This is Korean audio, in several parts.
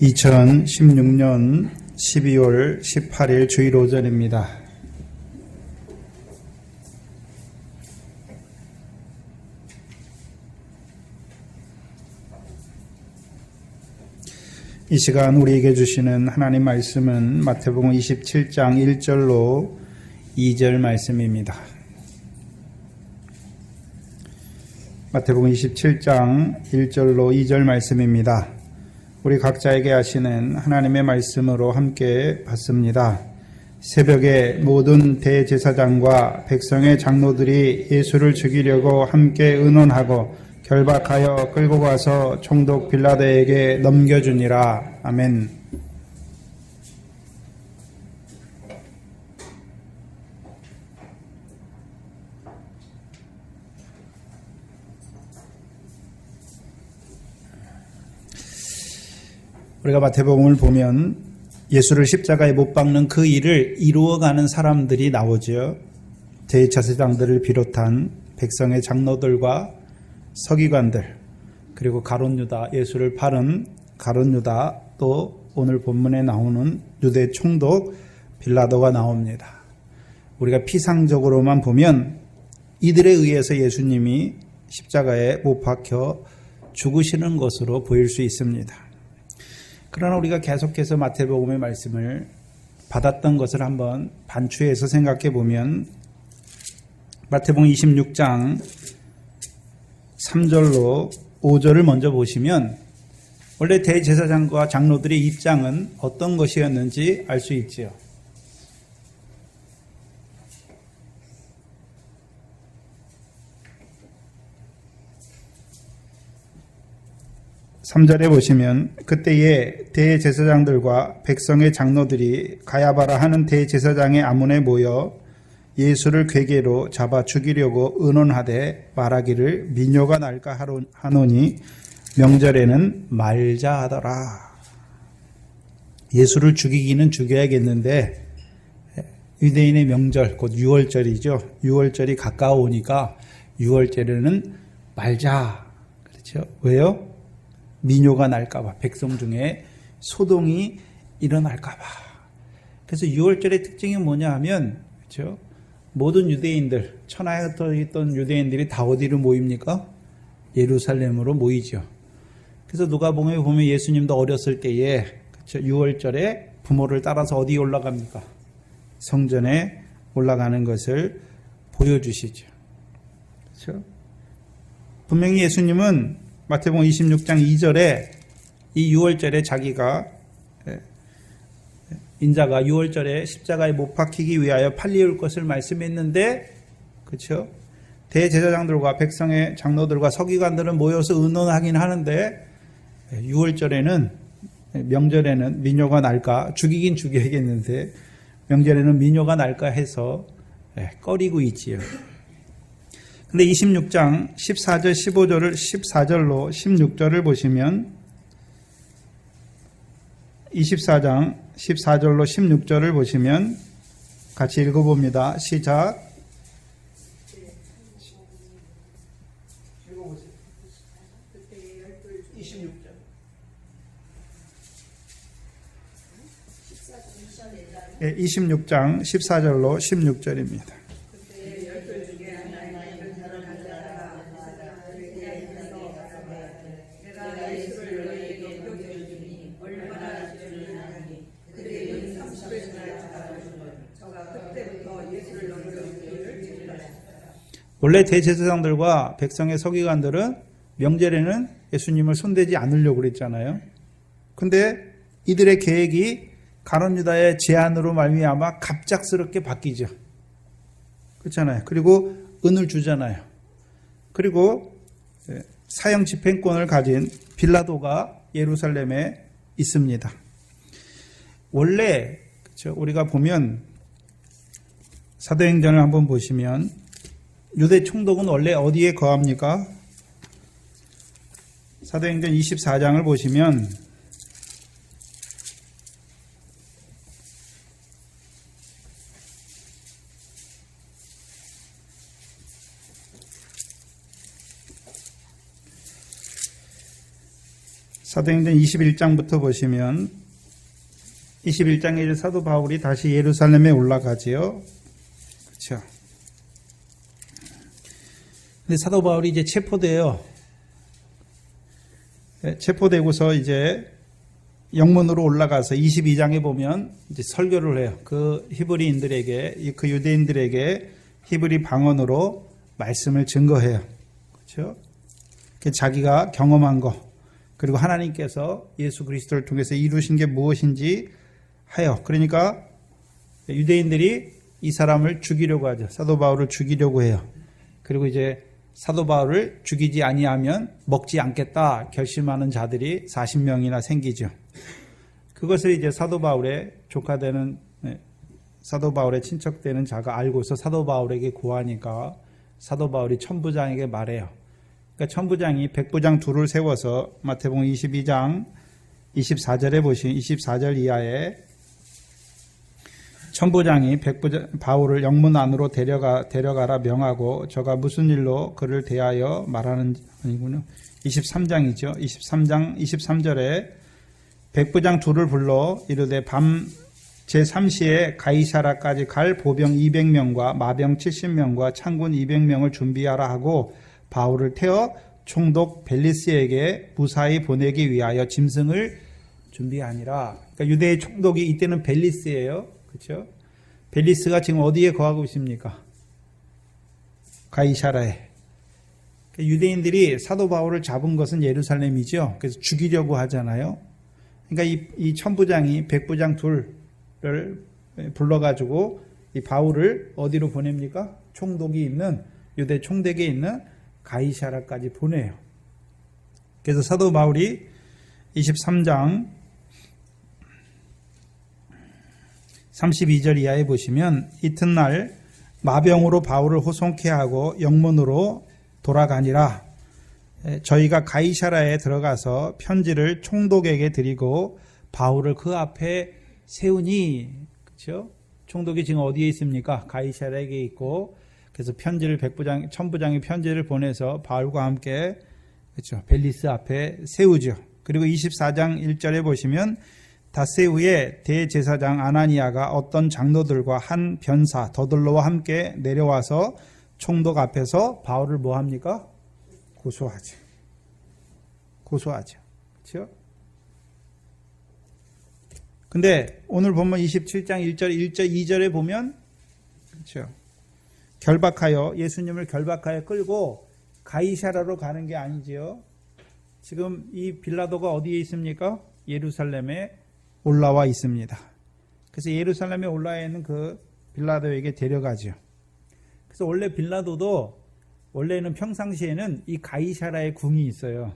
2016년 12월 18일 주일 오전입니다. 이 시간 우리에게 주시는 하나님 말씀은 마태복음 27장 1절로 2절 말씀입니다. 마태복음 27장 1절로 2절 말씀입니다. 우리 각자에게 하시는 하나님의 말씀으로 함께 받습니다. 새벽에 모든 대제사장과 백성의 장로들이 예수를 죽이려고 함께 의논하고 결박하여 끌고 가서 총독 빌라도에게 넘겨주니라. 아멘. 우리가 마태복음을 보면 예수를 십자가에 못 박는 그 일을 이루어가는 사람들이 나오죠. 대제사장들을 비롯한 백성의 장로들과 서기관들, 그리고 가룟 유다, 예수를 팔은 가룟 유다, 또 오늘 본문에 나오는 유대 총독 빌라도가 나옵니다. 우리가 피상적으로만 보면 이들에 의해서 예수님이 십자가에 못 박혀 죽으시는 것으로 보일 수 있습니다. 그러나 우리가 계속해서 마태복음의 말씀을 받았던 것을 한번 반추해서 생각해 보면 마태복음 26장 3절로 5절을 먼저 보시면 원래 대제사장과 장로들의 입장은 어떤 것이었는지 알 수 있지요. 3절에 보시면 그때에 대제사장들과 백성의 장로들이 가야바라 하는 대제사장의 아문에 모여 예수를 궤계로 잡아 죽이려고 의논하되 말하기를 미뇨가 날까 하노니 명절에는 말자 하더라. 예수를 죽이기는 죽여야겠는데 유대인의 명절 곧 6월절이죠. 6월절이 가까워오니까 6월절에는 말자. 그렇죠? 왜요? 미뇨가 날까봐, 백성 중에 소동이 일어날까봐. 그래서 6월절의 특징이 뭐냐 하면, 그렇죠? 모든 유대인들, 천하에 흩어있던 유대인들이 다 어디로 모입니까? 예루살렘으로 모이죠. 그래서 누가복음에 보면 예수님도 어렸을 때에, 그렇죠? 6월절에 부모를 따라서 어디 올라갑니까? 성전에 올라가는 것을 보여주시죠. 그렇죠? 분명히 예수님은 마태복음 26장 2절에 이 6월절에 자기가 인자가 6월절에 십자가에 못 박히기 위하여 팔리울 것을 말씀했는데, 그렇죠? 대제사장들과 백성의 장로들과 서기관들은 모여서 의논하긴 하는데 6월절에는 명절에는 미뇨가 날까, 죽이긴 죽여야겠는데 명절에는 미뇨가 날까 해서 꺼리고 있지요. 근데 26장 14절 15절을 14절로 16절을 보시면 24장 14절로 16절을 보시면 같이 읽어봅니다. 시작. 26장 14절로 16절입니다. 원래 대제사장들과 백성의 서기관들은 명절에는 예수님을 손대지 않으려고 그랬잖아요. 근데 이들의 계획이 가룟 유다의 제안으로 말미암아 갑작스럽게 바뀌죠. 그렇잖아요. 그리고 은을 주잖아요. 그리고 사형 집행권을 가진 빌라도가 예루살렘에 있습니다. 원래 그렇죠? 우리가 보면 사도행전을 한번 보시면 유대 총독은 원래 어디에 거합니까? 사도행전 24장을 보시면 사도행전 21장부터 보시면 21장에 이제 사도 바울이 다시 예루살렘에 올라가지요. 그렇죠. 근데 사도 바울이 이제 체포돼요. 체포되고서 이제 영문으로 올라가서 22장에 보면 이제 설교를 해요. 그 히브리인들에게, 그 유대인들에게 히브리 방언으로 말씀을 증거해요. 그렇죠? 자기가 경험한 거, 그리고 하나님께서 예수 그리스도를 통해서 이루신 게 무엇인지 하여. 그러니까 유대인들이 이 사람을 죽이려고 하죠. 사도 바울을 죽이려고 해요. 그리고 이제 사도 바울을 죽이지 아니하면 먹지 않겠다 결심하는 자들이 40명이나 생기죠. 그것을 이제 사도 바울의 조카되는, 사도 바울의 친척되는 자가 알고서 사도 바울에게 고하니까 사도 바울이 천부장에게 말해요. 그러니까 천부장이 백부장 둘을 세워서 마태복음 22장 24절에 보시면 24절 이하에 천부장이 바울을 영문 안으로 데려가라 명하고 저가 무슨 일로 그를 대하여 말하는, 아니군요. 23장이죠. 23장 23절에 백부장 둘을 불러 이르되 밤 제3시에 가이사라까지 갈 보병 200명과 마병 70명과 창군 200명을 준비하라 하고 바울을 태워 총독 벨리스에게 무사히 보내기 위하여 짐승을 준비하니라. 그러니까 유대의 총독이 이때는 벨리스예요. 그렇죠? 벨리스가 지금 어디에 거하고 있습니까? 가이사라에. 유대인들이 사도 바울을 잡은 것은 예루살렘이죠. 그래서 죽이려고 하잖아요. 그러니까 이 천부장이 백부장 둘을 불러가지고 이 바울을 어디로 보냅니까? 총독이 있는, 유대 총독에 있는 가이사라까지 보내요. 그래서 사도 바울이 23장 32절 이하에 보시면 이튿날 마병으로 바울을 호송케 하고 영문으로 돌아가니라. 저희가 가이사라에 들어가서 편지를 총독에게 드리고 바울을 그 앞에 세우니, 그렇죠? 총독이 지금 어디에 있습니까? 가이사라에 있고, 그래서 편지를 천부장이 편지를 보내서 바울과 함께, 그렇죠? 벨리스 앞에 세우죠. 그리고 24장 1절에 보시면 닷새 후에 대제사장 아나니아가 어떤 장로들과 한 변사 더들로와 함께 내려와서 총독 앞에서 바울을 뭐 합니까? 고소하죠. 그렇죠? 근데 오늘 보면 27장 1절, 2절에 보면, 그렇죠? 결박하여, 예수님을 결박하여 끌고 가이사라로 가는 게 아니지요. 지금 이 빌라도가 어디에 있습니까? 예루살렘에 올라와 있습니다. 그래서 예루살렘에 올라와 있는 그 빌라도에게 데려가죠. 그래서 원래 빌라도도 원래는 평상시에는 이 가이사라의 궁이 있어요.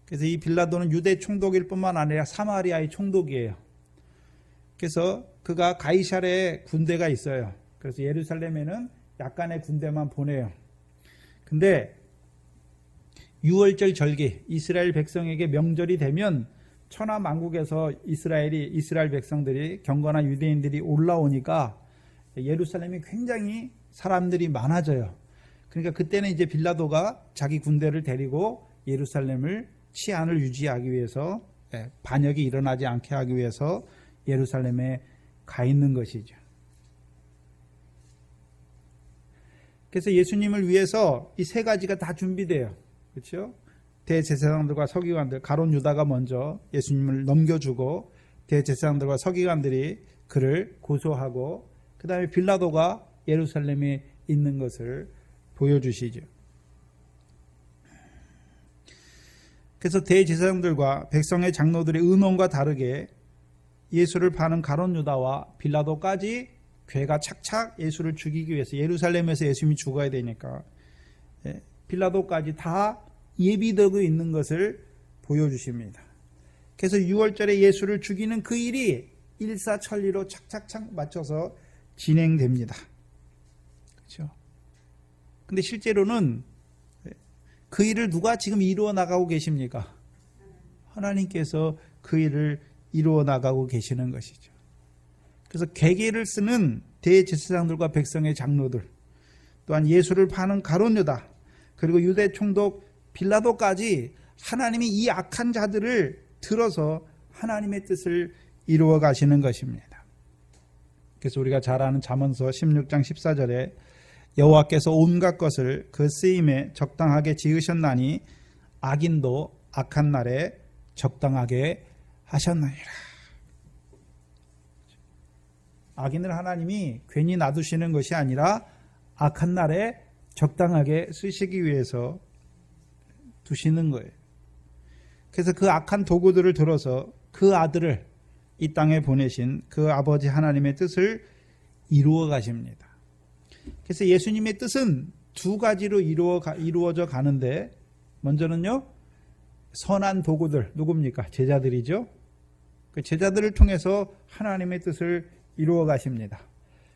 그래서 이 빌라도는 유대 총독일 뿐만 아니라 사마리아의 총독이에요. 그래서 그가 가이사라의 군대가 있어요. 그래서 예루살렘에는 약간의 군대만 보내요. 근데 6월절 절기, 이스라엘 백성에게 명절이 되면 천하만국에서 이스라엘 백성들이, 경건한 유대인들이 올라오니까 예루살렘이 굉장히 사람들이 많아져요. 그러니까 그때는 이제 빌라도가 자기 군대를 데리고 예루살렘을 치안을 유지하기 위해서, 반역이 일어나지 않게 하기 위해서 예루살렘에 가 있는 것이죠. 그래서 예수님을 위해서 이 세 가지가 다 준비돼요. 그렇죠? 대제사장들과 서기관들, 가룟 유다가 먼저 예수님을 넘겨주고 대제사장들과 서기관들이 그를 고소하고, 그 다음에 빌라도가 예루살렘에 있는 것을 보여주시죠. 그래서 대제사장들과 백성의 장로들의 의논과 다르게 예수를 파는 가룟 유다와 빌라도까지 괴가 착착 예수를 죽이기 위해서, 예루살렘에서 예수님이 죽어야 되니까 빌라도까지 다 예비되고 있는 것을 보여주십니다. 그래서 6월절에 예수를 죽이는 그 일이 일사천리로 착착착 맞춰서 진행됩니다. 그렇죠? 근데 실제로는 그 일을 누가 지금 이루어 나가고 계십니까? 하나님께서 그 일을 이루어 나가고 계시는 것이죠. 그래서 계계를 쓰는 대제사장들과 백성의 장로들, 또한 예수를 파는 가룟 유다, 그리고 유대 총독 빌라도까지 하나님이 이 악한 자들을 들어서 하나님의 뜻을 이루어 가시는 것입니다. 그래서 우리가 잘 아는 잠언서 16장 14절에 여호와께서 온갖 것을 그 쓰임에 적당하게 지으셨나니 악인도 악한 날에 적당하게 하셨느니라. 악인을 하나님이 괜히 놔두시는 것이 아니라 악한 날에 적당하게 쓰시기 위해서 두시는 거예요. 그래서 그 악한 도구들을 들어서 그 아들을 이 땅에 보내신 그 아버지 하나님의 뜻을 이루어 가십니다. 그래서 예수님의 뜻은 두 가지로 이루어져 가는데, 먼저는요, 선한 도구들, 누굽니까? 제자들이죠. 그 제자들을 통해서 하나님의 뜻을 이루어 가십니다.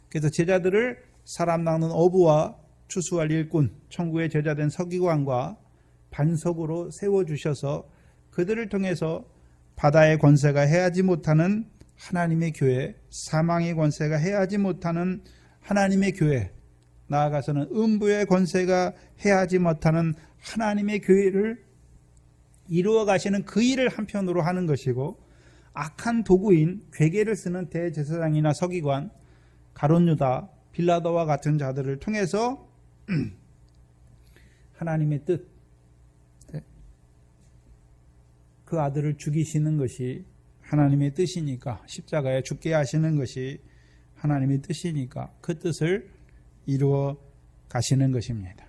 그래서 제자들을 사람 낚는 어부와 추수할 일꾼, 천국의 제자된 서기관과 반석으로 세워주셔서 그들을 통해서 바다의 권세가 해하지 못하는 하나님의 교회, 사망의 권세가 해하지 못하는 하나님의 교회, 나아가서는 음부의 권세가 해하지 못하는 하나님의 교회를 이루어 가시는 그 일을 한편으로 하는 것이고, 악한 도구인 괴계를 쓰는 대제사장이나 서기관, 가룟 유다, 빌라도와 같은 자들을 통해서 하나님의 뜻, 그 아들을 죽이시는 것이 하나님의 뜻이니까, 십자가에 죽게 하시는 것이 하나님의 뜻이니까 그 뜻을 이루어 가시는 것입니다.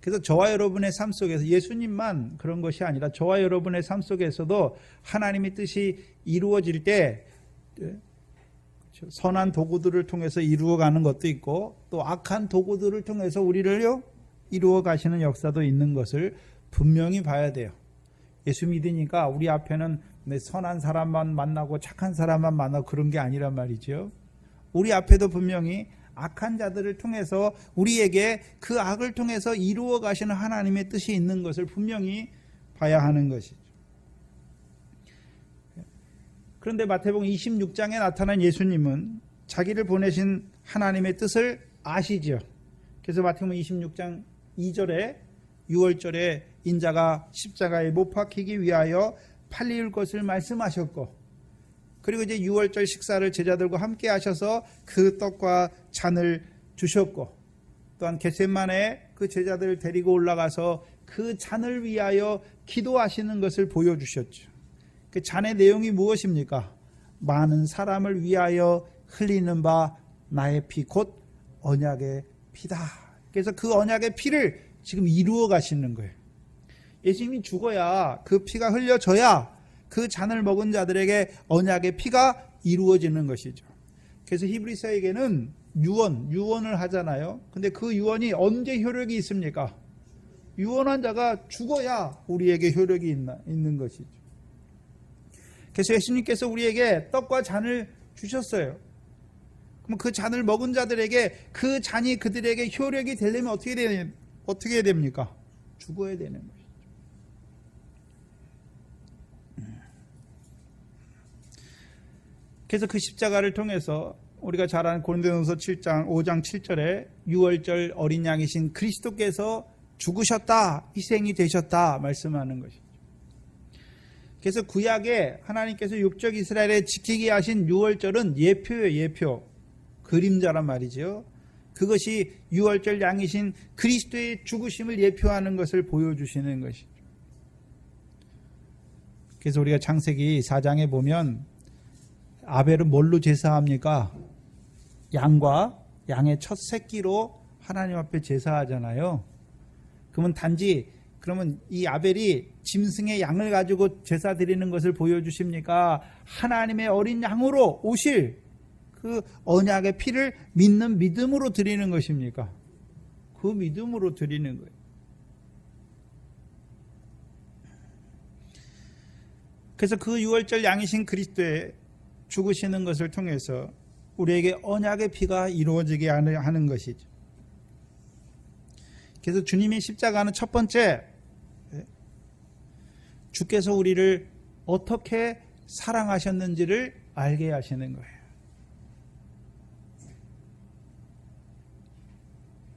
그래서 저와 여러분의 삶 속에서 예수님만 그런 것이 아니라 저와 여러분의 삶 속에서도 하나님의 뜻이 이루어질 때 선한 도구들을 통해서 이루어가는 것도 있고, 또 악한 도구들을 통해서 우리를요 이루어 가시는 역사도 있는 것을 분명히 봐야 돼요. 예수 믿으니까 우리 앞에는 선한 사람만 만나고 착한 사람만 만나고 그런 게 아니란 말이죠. 우리 앞에도 분명히 악한 자들을 통해서 우리에게 그 악을 통해서 이루어 가시는 하나님의 뜻이 있는 것을 분명히 봐야 하는 것이죠. 그런데 마태복음 26장에 나타난 예수님은 자기를 보내신 하나님의 뜻을 아시죠. 그래서 마태복음 26장 2절에 6월절에 인자가 십자가에 못 박히기 위하여 팔릴 것을 말씀하셨고, 그리고 이제 6월절 식사를 제자들과 함께 하셔서 그 떡과 잔을 주셨고, 또한 겟세마네에 그 제자들을 데리고 올라가서 그 잔을 위하여 기도하시는 것을 보여주셨죠. 그 잔의 내용이 무엇입니까? 많은 사람을 위하여 흘리는 바 나의 피 곧 언약의 피다. 그래서 그 언약의 피를 지금 이루어 가시는 거예요. 예수님이 죽어야, 그 피가 흘려져야 그 잔을 먹은 자들에게 언약의 피가 이루어지는 것이죠. 그래서 히브리서에게는 유언을 하잖아요. 근데 그 유언이 언제 효력이 있습니까? 유언한 자가 죽어야 우리에게 효력이 있는 것이죠. 그래서 예수님께서 우리에게 떡과 잔을 주셨어요. 그럼 그 잔을 먹은 자들에게 그 잔이 그들에게 효력이 되려면 어떻게 해야 됩니까? 죽어야 되는 것이죠. 그래서 그 십자가를 통해서 우리가 잘 아는 고린도전서 5장 7절에 6월절 어린 양이신 그리스도께서 죽으셨다, 희생이 되셨다 말씀하는 것이죠. 그래서 구약에 하나님께서 육적 이스라엘에 지키게 하신 6월절은 예표예요, 예표. 그림자란 말이죠. 그것이 6월절 양이신 그리스도의 죽으심을 예표하는 것을 보여주시는 것이죠. 그래서 우리가 창세기 4장에 보면 아벨은 뭘로 제사합니까? 양과 양의 첫 새끼로 하나님 앞에 제사하잖아요. 그러면 이 아벨이 짐승의 양을 가지고 제사 드리는 것을 보여주십니까? 하나님의 어린 양으로 오실 그 언약의 피를 믿는 믿음으로 드리는 것입니까? 그 믿음으로 드리는 거예요. 그래서 그 6월절 양이신 그리스도의 죽으시는 것을 통해서 우리에게 언약의 피가 이루어지게 하는 것이죠. 그래서 주님의 십자가는 첫 번째, 주께서 우리를 어떻게 사랑하셨는지를 알게 하시는 거예요.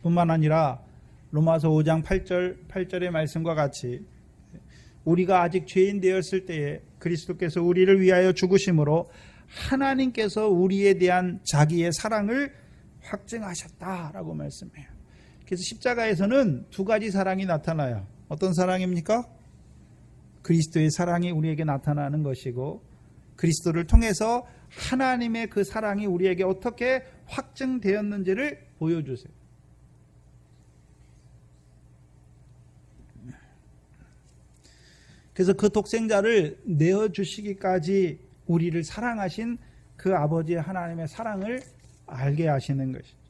뿐만 아니라 로마서 5장 8절의 말씀과 같이 우리가 아직 죄인 되었을 때에 그리스도께서 우리를 위하여 죽으심으로 하나님께서 우리에 대한 자기의 사랑을 확증하셨다라고 말씀해요. 그래서 십자가에서는 두 가지 사랑이 나타나요. 어떤 사랑입니까? 그리스도의 사랑이 우리에게 나타나는 것이고, 그리스도를 통해서 하나님의 그 사랑이 우리에게 어떻게 확증되었는지를 보여주세요. 그래서 그 독생자를 내어주시기까지 우리를 사랑하신 그 아버지의 하나님의 사랑을 알게 하시는 것이죠.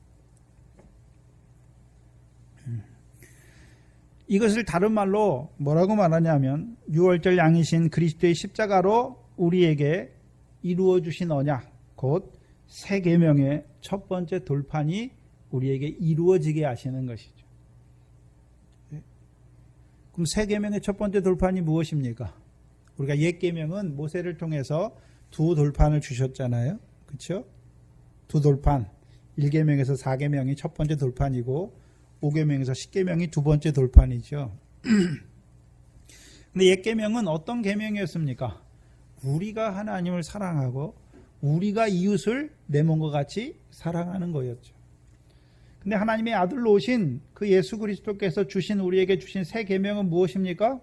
이것을 다른 말로 뭐라고 말하냐면, 유월절 양이신 그리스도의 십자가로 우리에게 이루어 주신 언약, 곧 새 계명의 첫 번째 돌판이 우리에게 이루어지게 하시는 것이죠. 그럼 새 계명의 첫 번째 돌판이 무엇입니까? 우리가 옛 계명은 모세를 통해서 두 돌판을 주셨잖아요. 그렇죠? 두 돌판. 1계명에서 4계명이 첫 번째 돌판이고 5계명에서 10계명이 두 번째 돌판이죠. 근데 옛 계명은 어떤 계명이었습니까? 우리가 하나님을 사랑하고 우리가 이웃을 내 몸과 같이 사랑하는 거였죠. 근데 하나님의 아들로 오신 그 예수 그리스도께서 주신 우리에게 주신 새 계명은 무엇입니까?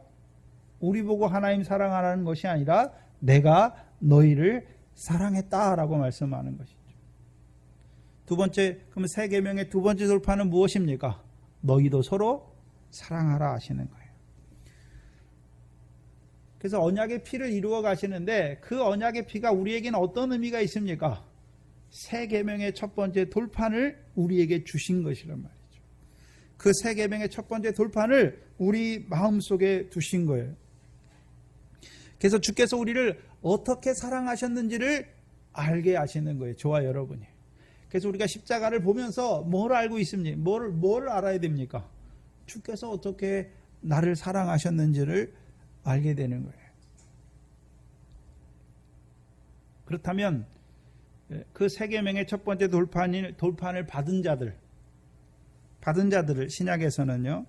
우리 보고 하나님 사랑하라는 것이 아니라 내가 너희를 사랑했다라고 말씀하는 것이죠. 두 번째, 그럼 새 계명의 두 번째 돌파는 무엇입니까? 너희도 서로 사랑하라 하시는 거예요. 그래서 언약의 피를 이루어 가시는데 그 언약의 피가 우리에게는 어떤 의미가 있습니까? 새 계명의 첫 번째 돌판을 우리에게 주신 것이란 말이죠. 그 새 계명의 첫 번째 돌판을 우리 마음속에 두신 거예요. 그래서 주께서 우리를 어떻게 사랑하셨는지를 알게 하시는 거예요. 저와 여러분이. 그래서 우리가 십자가를 보면서 뭘 알고 있습니까? 뭘 알아야 됩니까? 주께서 어떻게 나를 사랑하셨는지를 알게 되는 거예요. 그렇다면 그 새 계명의 첫 번째 돌판을 받은 자들을 신약에서는요,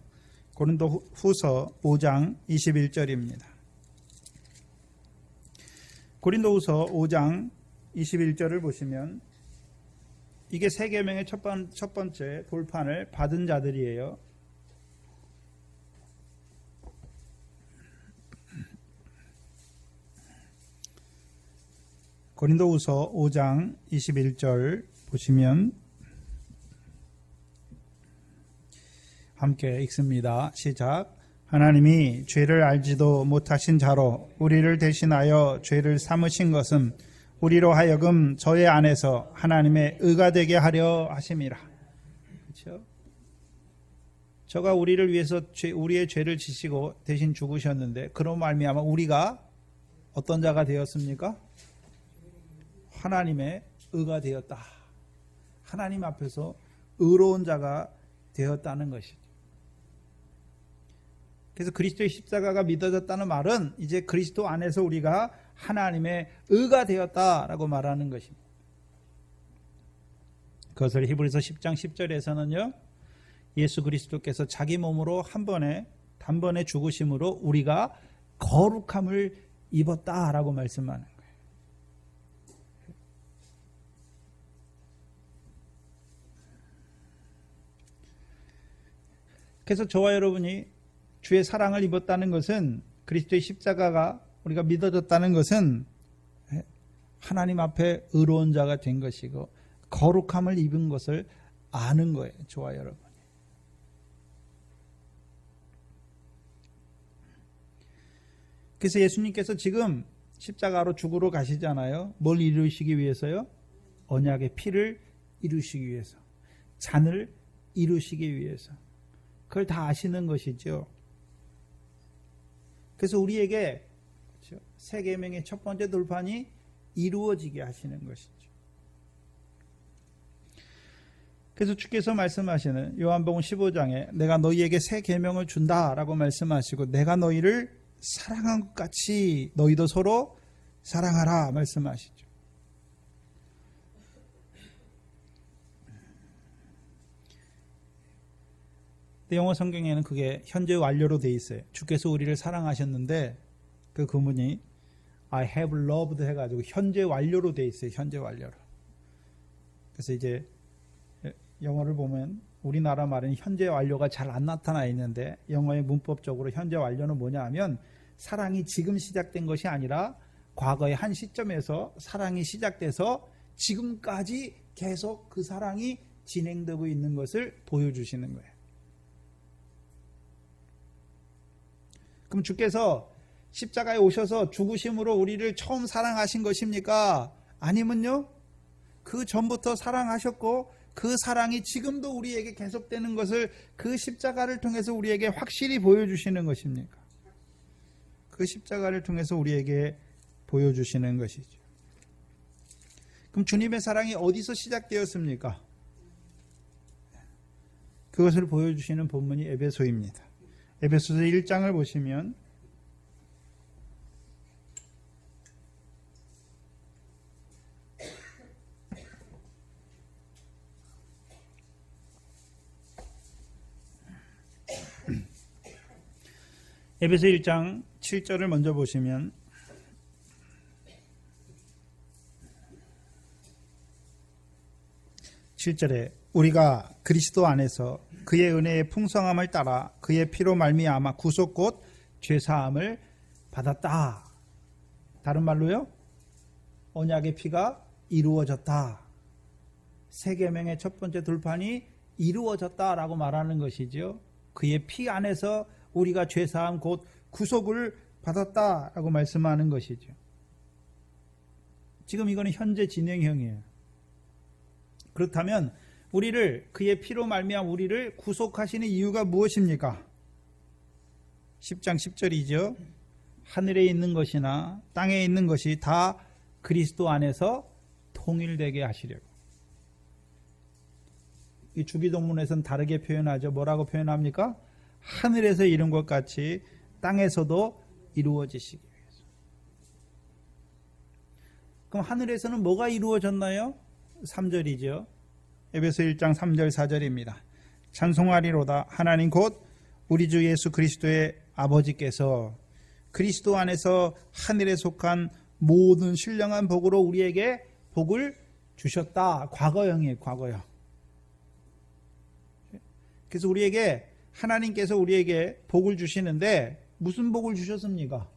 고린도 후서 5장 21절입니다. 고린도 후서 5장 21절을 보시면 이게 새 계명의 첫 번째 돌판을 받은 자들이에요. 고린도후서 5장 21절 보시면 함께 읽습니다. 시작. 하나님이 죄를 알지도 못하신 자로 우리를 대신하여 죄를 삼으신 것은 우리로 하여금 저의 안에서 하나님의 의가 되게 하려 하심이라. 그렇죠? 저가 우리를 위해서 우리의 죄를 지시고 대신 죽으셨는데 그런 말미암아 우리가 어떤 자가 되었습니까? 하나님의 의가 되었다. 하나님 앞에서 의로운 자가 되었다는 것이죠. 그래서 그리스도의 십자가가 믿어졌다는 말은 이제 그리스도 안에서 우리가 하나님의 의가 되었다라고 말하는 것입니다. 그것을 히브리서 10장 10절에서는요. 예수 그리스도께서 자기 몸으로 단번에 죽으심으로 우리가 거룩함을 입었다라고 말씀하는 거예요. 그래서 저와 여러분이 주의 사랑을 입었다는 것은, 그리스도의 십자가가 우리가 믿어졌다는 것은 하나님 앞에 의로운 자가 된 것이고 거룩함을 입은 것을 아는 거예요. 저와 여러분이. 그래서 예수님께서 지금 십자가로 죽으러 가시잖아요. 뭘 이루시기 위해서요? 언약의 피를 이루시기 위해서, 잔을 이루시기 위해서. 그걸 다 아시는 것이죠. 그래서 우리에게 새 계명의 첫 번째 돌판이 이루어지게 하시는 것이죠. 그래서 주께서 말씀하시는 요한복음 15장에 내가 너희에게 새 계명을 준다라고 말씀하시고, 내가 너희를 사랑한 것 같이 너희도 서로 사랑하라 말씀하시죠. 근데 영어 성경에는 그게 현재 완료로 돼 있어요. 주께서 우리를 사랑하셨는데 그 구문이 I have loved 해가지고 현재 완료로 돼 있어요. 현재 완료로. 그래서 이제 영어를 보면 우리나라 말은 현재 완료가 잘 안 나타나 있는데 영어의 문법적으로 현재 완료는 뭐냐 하면 사랑이 지금 시작된 것이 아니라 과거의 한 시점에서 사랑이 시작돼서 지금까지 계속 그 사랑이 진행되고 있는 것을 보여주시는 거예요. 그럼 주께서 십자가에 오셔서 죽으심으로 우리를 처음 사랑하신 것입니까? 아니면요, 그 전부터 사랑하셨고 그 사랑이 지금도 우리에게 계속되는 것을 그 십자가를 통해서 우리에게 확실히 보여주시는 것입니까? 그 십자가를 통해서 우리에게 보여주시는 것이죠. 그럼 주님의 사랑이 어디서 시작되었습니까? 그것을 보여주시는 본문이 에베소입니다. 에베소서 1장을 보시면 에베소 1장 7절을 먼저 보시면 7절에 우리가 그리스도 안에서 그의 은혜의 풍성함을 따라 그의 피로 말미암아 구속 곧 죄사함을 받았다. 다른 말로요, 언약의 피가 이루어졌다. 새 계명의 첫 번째 돌판이 이루어졌다라고 말하는 것이죠. 그의 피 안에서 우리가 죄사함 곧 구속을 받았다라고 말씀하는 것이죠. 지금 이거는 현재 진행형이에요. 그렇다면 우리를 그의 피로 말미암아 우리를 구속하시는 이유가 무엇입니까? 10장 10절이죠. 하늘에 있는 것이나 땅에 있는 것이 다 그리스도 안에서 통일되게 하시려고. 이 주기도문에서는 다르게 표현하죠. 뭐라고 표현합니까? 하늘에서 이룬 것 같이 땅에서도 이루어지시기 위해서. 그럼 하늘에서는 뭐가 이루어졌나요? 3절이죠. 에베소 1장 3절 4절입니다. 찬송하리로다 하나님 곧 우리 주 예수 그리스도의 아버지께서 그리스도 안에서 하늘에 속한 모든 신령한 복으로 우리에게 복을 주셨다. 과거형이에요. 과거형. 그래서 우리에게 하나님께서 우리에게 복을 주시는데 무슨 복을 주셨습니까?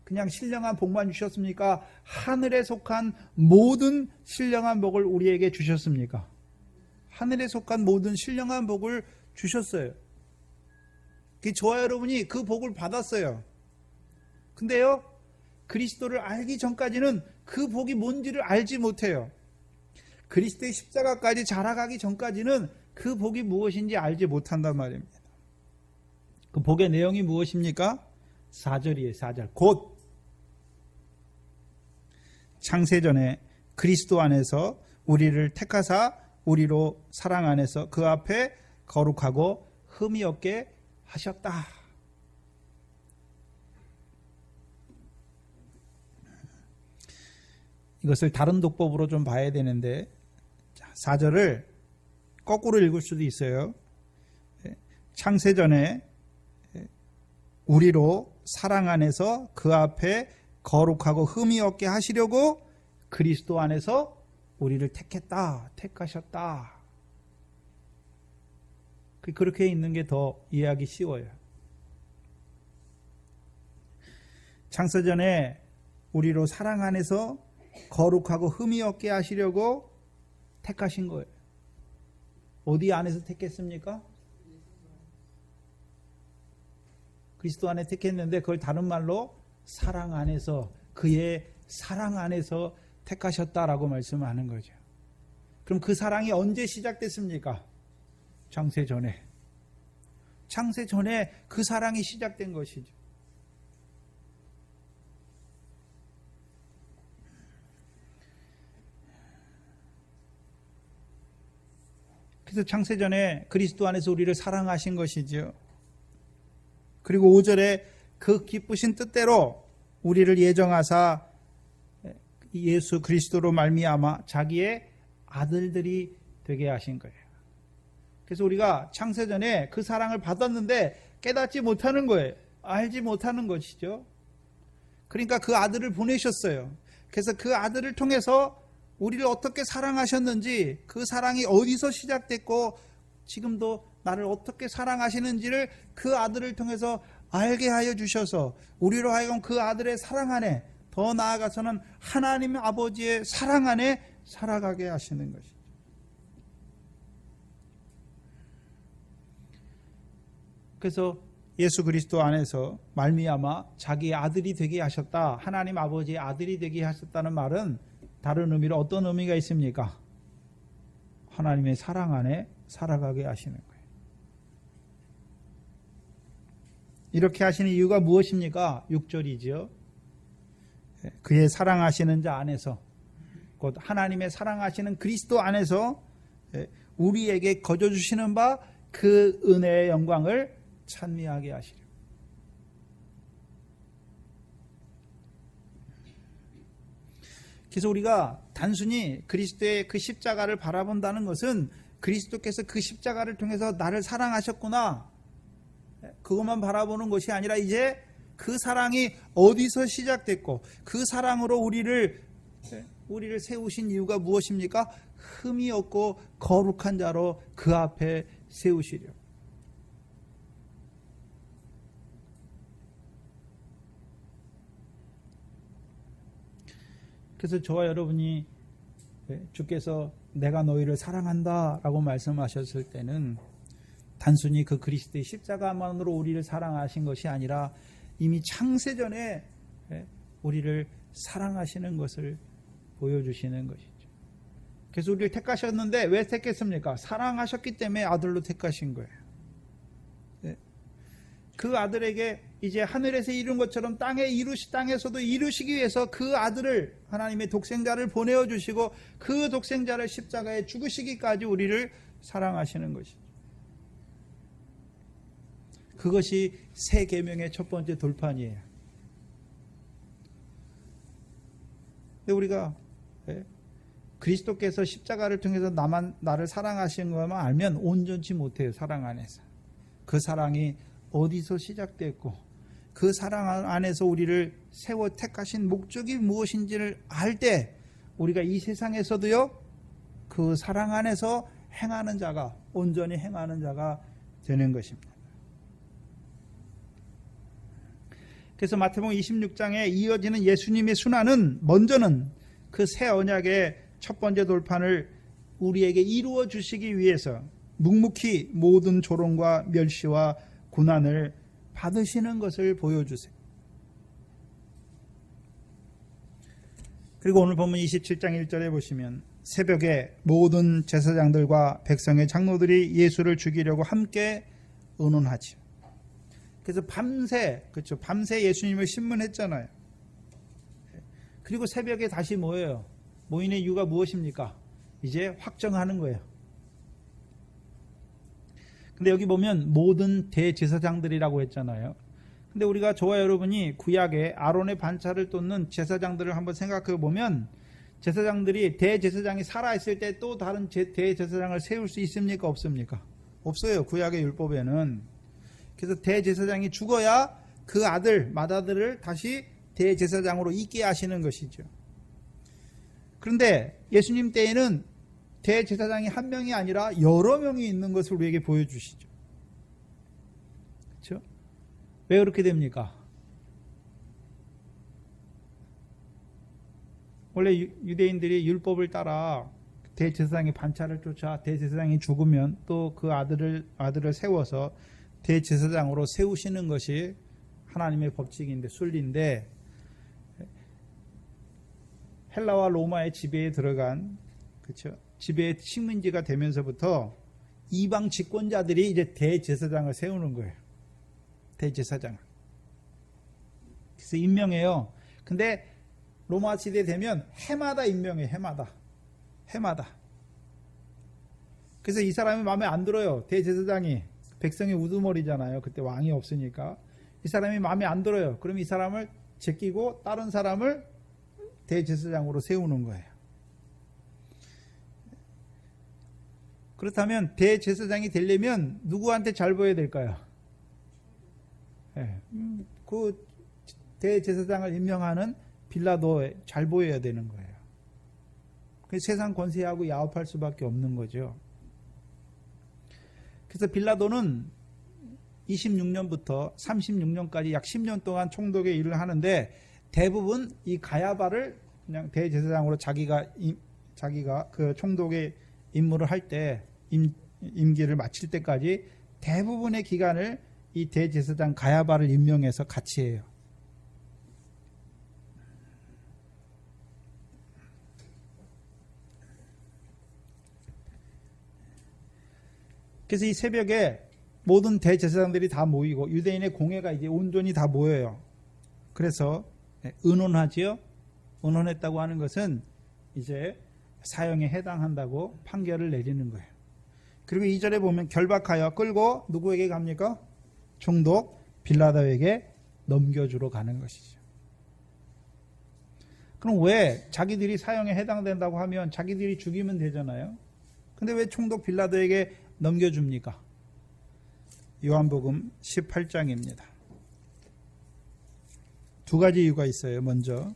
그냥 신령한 복만 주셨습니까? 하늘에 속한 모든 신령한 복을 우리에게 주셨습니까? 하늘에 속한 모든 신령한 복을 주셨어요. 저와 여러분이 그 복을 받았어요. 근데요, 그리스도를 알기 전까지는 그 복이 뭔지를 알지 못해요. 그리스도의 십자가까지 자라가기 전까지는 그 복이 무엇인지 알지 못한단 말입니다. 그 복의 내용이 무엇입니까? 4절이에요. 4절. 곧 창세전에 그리스도 안에서 우리를 택하사 우리로 사랑 안에서 그 앞에 거룩하고 흠이 없게 하셨다. 이것을 다른 독법으로 좀 봐야 되는데 4절을 거꾸로 읽을 수도 있어요. 창세전에 우리로 사랑 안에서 그 앞에 거룩하고 흠이 없게 하시려고 그리스도 안에서 우리를 택했다, 택하셨다. 그렇게 있는 게 더 이해하기 쉬워요. 창세전에 우리로 사랑 안에서 거룩하고 흠이 없게 하시려고 택하신 거예요. 어디 안에서 택했습니까? 그리스도 안에 택했는데 그걸 다른 말로 사랑 안에서, 그의 사랑 안에서 택하셨다라고 말씀하는 거죠. 그럼 그 사랑이 언제 시작됐습니까? 창세 전에. 창세 전에 그 사랑이 시작된 것이죠. 그래서 창세 전에 그리스도 안에서 우리를 사랑하신 것이죠. 그리고 5절에 그 기쁘신 뜻대로 우리를 예정하사 예수 그리스도로 말미암아 자기의 아들들이 되게 하신 거예요. 그래서 우리가 창세전에 그 사랑을 받았는데 깨닫지 못하는 거예요. 알지 못하는 것이죠. 그러니까 그 아들을 보내셨어요. 그래서 그 아들을 통해서 우리를 어떻게 사랑하셨는지, 그 사랑이 어디서 시작됐고 지금도 나를 어떻게 사랑하시는지를 그 아들을 통해서 알게 하여 주셔서 우리로 하여금 그 아들의 사랑 안에, 더 나아가서는 하나님 아버지의 사랑 안에 살아가게 하시는 것이죠. 그래서 예수 그리스도 안에서 말미암아 자기의 아들이 되게 하셨다, 하나님 아버지의 아들이 되게 하셨다는 말은 다른 의미로 어떤 의미가 있습니까? 하나님의 사랑 안에 살아가게 하시는 거예요. 이렇게 하시는 이유가 무엇입니까? 6절이죠. 그의 사랑하시는 자 안에서, 곧 하나님의 사랑하시는 그리스도 안에서 우리에게 거저주시는 바 그 은혜의 영광을 찬미하게 하시려. 그래서 우리가 단순히 그리스도의 그 십자가를 바라본다는 것은 그리스도께서 그 십자가를 통해서 나를 사랑하셨구나, 그것만 바라보는 것이 아니라 이제 그 사랑이 어디서 시작됐고 그 사랑으로 우리를 세우신 이유가 무엇입니까? 흠이 없고 거룩한 자로 그 앞에 세우시려. 그래서 저와 여러분이 주께서 내가 너희를 사랑한다 라고 말씀하셨을 때는 단순히 그 그리스도의 십자가만으로 우리를 사랑하신 것이 아니라 이미 창세전에 우리를 사랑하시는 것을 보여주시는 것이죠. 그래서 우리를 택하셨는데 왜 택했습니까? 사랑하셨기 때문에 아들로 택하신 거예요. 그 아들에게 이제 하늘에서 이룬 것처럼 땅에서도 이루시기 위해서 그 아들을, 하나님의 독생자를 보내어 주시고 그 독생자를 십자가에 죽으시기까지 우리를 사랑하시는 것이죠. 그것이 새 계명의 첫 번째 돌판이에요. 근데 우리가 그리스도께서 십자가를 통해서 나를 사랑하신 것만 알면 온전치 못해요. 사랑 안에서. 그 사랑이 어디서 시작됐고 그 사랑 안에서 우리를 세워 택하신 목적이 무엇인지를 알 때 우리가 이 세상에서도요, 그 사랑 안에서 행하는 자가, 온전히 행하는 자가 되는 것입니다. 그래서 마태복음 26장에 이어지는 예수님의 순환은 먼저는 그 새 언약의 첫 번째 돌판을 우리에게 이루어 주시기 위해서 묵묵히 모든 조롱과 멸시와 고난을 받으시는 것을 보여주세요. 그리고 오늘 본문 27장 1절에 보시면 새벽에 모든 제사장들과 백성의 장로들이 예수를 죽이려고 함께 의논하지요. 그래서 밤새 예수님을 신문했잖아요. 그리고 새벽에 다시 모여요. 모이는 이유가 무엇입니까? 이제 확정하는 거예요. 근데 여기 보면 모든 대제사장들이라고 했잖아요. 근데 우리가 저와 여러분이 구약에 아론의 반차를 쫓는 제사장들을 한번 생각해 보면 제사장들이, 대제사장이 살아있을 때 또 다른 대제사장을 세울 수 있습니까? 없습니까? 없어요. 구약의 율법에는. 그래서 대제사장이 죽어야 그 아들, 맏아들을 다시 대제사장으로 있게 하시는 것이죠. 그런데 예수님 때에는 대제사장이 한 명이 아니라 여러 명이 있는 것을 우리에게 보여주시죠. 그렇죠? 왜 그렇게 됩니까? 원래 유대인들이 율법을 따라 대제사장의 반차를 쫓아 대제사장이 죽으면 또 그 아들을 세워서 대제사장으로 세우시는 것이 하나님의 법칙인데, 순리인데, 헬라와 로마의 지배에 들어간, 그렇죠? 지배의 식민지가 되면서부터 이방 집권자들이 이제 대제사장을 세우는 거예요. 대제사장을. 그래서 임명해요. 근데 로마 시대 되면 해마다 임명해요. 해마다. 그래서 이 사람이 마음에 안 들어요. 대제사장이. 백성의 우두머리잖아요. 그때 왕이 없으니까. 이 사람이 마음에 안 들어요. 그럼 이 사람을 제끼고 다른 사람을 대제사장으로 세우는 거예요. 그렇다면 대제사장이 되려면 누구한테 잘 보여야 될까요? 그 대제사장을 임명하는 빌라도에 잘 보여야 되는 거예요. 세상 권세하고 야합할 수밖에 없는 거죠. 그래서 빌라도는 26년부터 36년까지 약 10년 동안 총독의 일을 하는데 대부분 이 가야바를 그냥 대제사장으로 자기가 그 총독의 임무를 할 때 임기를 마칠 때까지 대부분의 기간을 이 대제사장 가야바를 임명해서 같이 해요. 그래서 이 새벽에 모든 대제사장들이 다 모이고 유대인의 공회가 이제 온전히 다 모여요. 그래서 의논하지요. 의논했다고 하는 것은 이제 사형에 해당한다고 판결을 내리는 거예요. 그리고 2절에 보면 결박하여 끌고 누구에게 갑니까? 총독 빌라도에게 넘겨주러 가는 것이죠. 그럼 왜 자기들이 사형에 해당된다고 하면 자기들이 죽이면 되잖아요. 근데 왜 총독 빌라도에게 넘겨줍니까? 요한복음 18장입니다. 두 가지 이유가 있어요. 먼저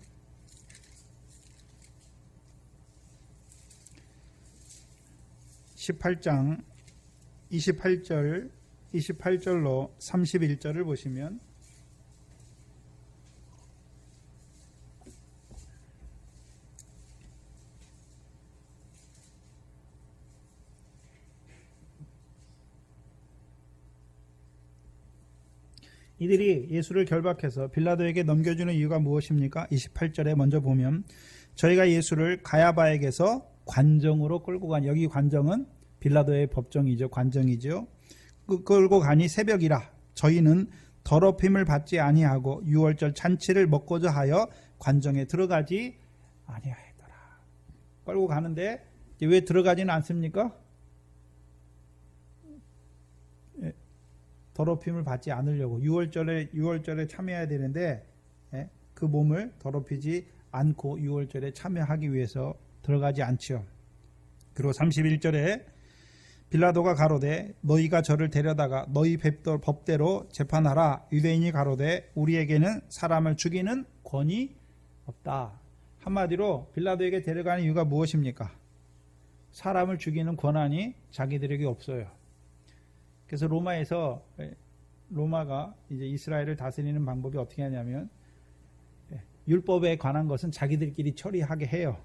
18장 28절로 31절을 보시면 이들이 예수를 결박해서 빌라도에게 넘겨주는 이유가 무엇입니까? 28절에 먼저 보면 저희가 예수를 가야바에게서 관정으로 끌고 간, 여기 관정은 빌라도의 법정이죠. 관정이죠. 끌고 가니 새벽이라 저희는 더럽힘을 받지 아니하고 유월절 잔치를 먹고자 하여 관정에 들어가지 아니하였더라. 끌고 가는데 왜 들어가지는 않습니까? 더럽힘을 받지 않으려고 유월절에 참여해야 되는데 그 몸을 더럽히지 않고 유월절에 참여하기 위해서 들어가지 않지요. 그리고 31절에 빌라도가 가로되 너희가 저를 데려다가 너희 법대로 재판하라. 유대인이 가로되 우리에게는 사람을 죽이는 권이 없다. 한마디로 빌라도에게 데려가는 이유가 무엇입니까? 사람을 죽이는 권한이 자기들에게 없어요. 그래서 로마가 이제 이스라엘을 다스리는 방법이 어떻게 하냐면 율법에 관한 것은 자기들끼리 처리하게 해요.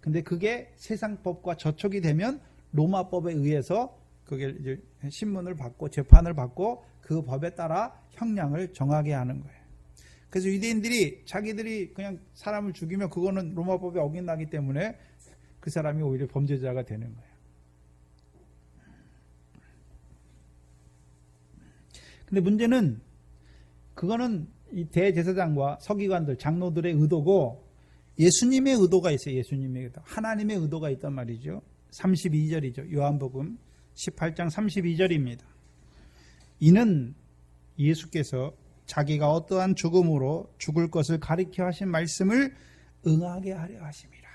근데 그게 세상법과 저촉이 되면 로마법에 의해서 그게 이제 신문을 받고 재판을 받고 그 법에 따라 형량을 정하게 하는 거예요. 그래서 유대인들이 자기들이 그냥 사람을 죽이면 그거는 로마법에 어긋나기 때문에 그 사람이 오히려 범죄자가 되는 거예요. 근데 문제는 그거는 이 대제사장과 서기관들, 장로들의 의도고 예수님의 의도가 있어요. 예수님의 의도. 하나님의 의도가 있단 말이죠. 32절이죠. 요한복음 18장 32절입니다. 이는 예수께서 자기가 어떠한 죽음으로 죽을 것을 가리켜 하신 말씀을 응하게 하려 하심이라.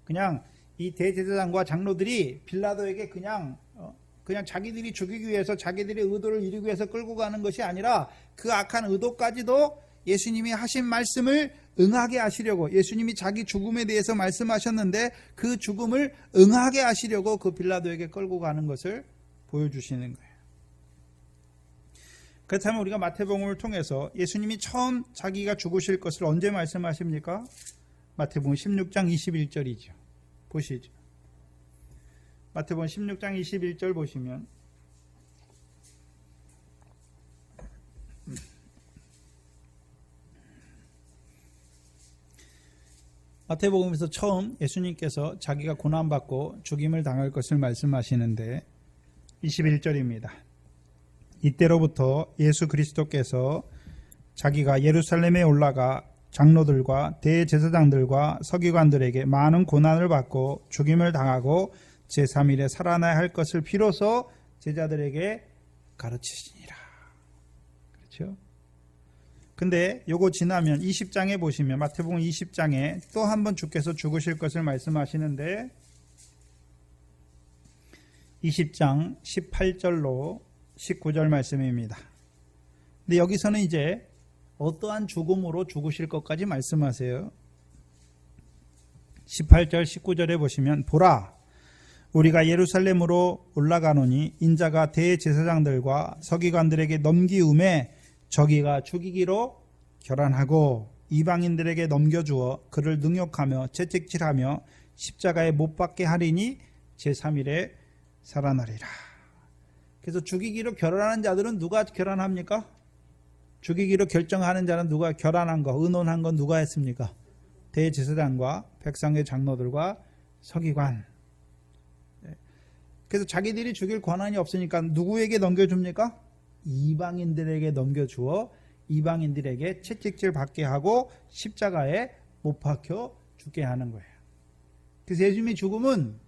그냥 이 대제사장과 장로들이 빌라도에게 그냥 자기들이 죽이기 위해서 자기들의 의도를 이루기 위해서 끌고 가는 것이 아니라 그 악한 의도까지도 예수님이 하신 말씀을 응하게 하시려고, 예수님이 자기 죽음에 대해서 말씀하셨는데 그 죽음을 응하게 하시려고 그 빌라도에게 끌고 가는 것을 보여주시는 거예요. 그렇다면 우리가 마태복음을 통해서 예수님이 처음 자기가 죽으실 것을 언제 말씀하십니까? 마태복음 16장 21절이죠. 보시죠. 마태복음 16장 21절 보시면 마태복음에서 처음 예수님께서 자기가 고난받고 죽임을 당할 것을 말씀하시는데 21절입니다. 이때로부터 예수 그리스도께서 자기가 예루살렘에 올라가 장로들과 대제사장들과 서기관들에게 많은 고난을 받고 죽임을 당하고 제3일에 살아나야 할 것을 비로소 제자들에게 가르치시니라. 그렇죠? 근데 요거 지나면 20장에 보시면 마태복음 20장에 또 한 번 주께서 죽으실 것을 말씀하시는데 20장 18절로 19절 말씀입니다. 근데 여기서는 이제 어떠한 죽음으로 죽으실 것까지 말씀하세요. 18절 19절에 보시면 보라 우리가 예루살렘으로 올라가노니 인자가 대제사장들과 서기관들에게 넘기움에 저기가 죽이기로 결안하고 이방인들에게 넘겨주어 그를 능욕하며 채찍질하며 십자가에 못 박게 하리니 제3일에 살아나리라. 그래서 죽이기로 결안하는 자들은 누가 결안합니까? 죽이기로 결정하는 자는 누가 결안한 거, 의논한 건 누가 했습니까? 대제사장과 백성의 장로들과 서기관. 그래서 자기들이 죽일 권한이 없으니까 누구에게 넘겨줍니까? 이방인들에게 넘겨주어 이방인들에게 채찍질 받게 하고 십자가에 못 박혀 죽게 하는 거예요. 그래서 예수님의 죽음은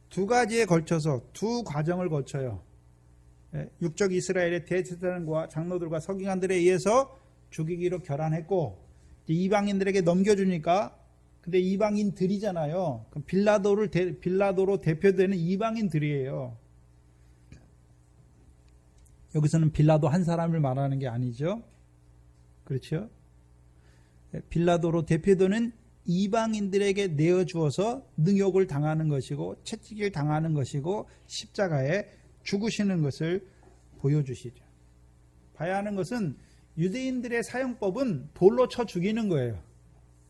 두 가지에 걸쳐서 두 과정을 거쳐요. 육적 이스라엘의 대제사장과 장로들과 서기관들에 의해서 죽이기로 결안했고 이방인들에게 넘겨주니까 근데 이방인들이잖아요. 그럼 빌라도로 대표되는 이방인들이에요. 여기서는 빌라도 한 사람을 말하는 게 아니죠. 그렇죠? 빌라도로 대표되는 이방인들에게 내어주어서 능욕을 당하는 것이고 채찍을 당하는 것이고 십자가에 죽으시는 것을 보여주시죠. 봐야 하는 것은 유대인들의 사형법은 돌로 쳐 죽이는 거예요.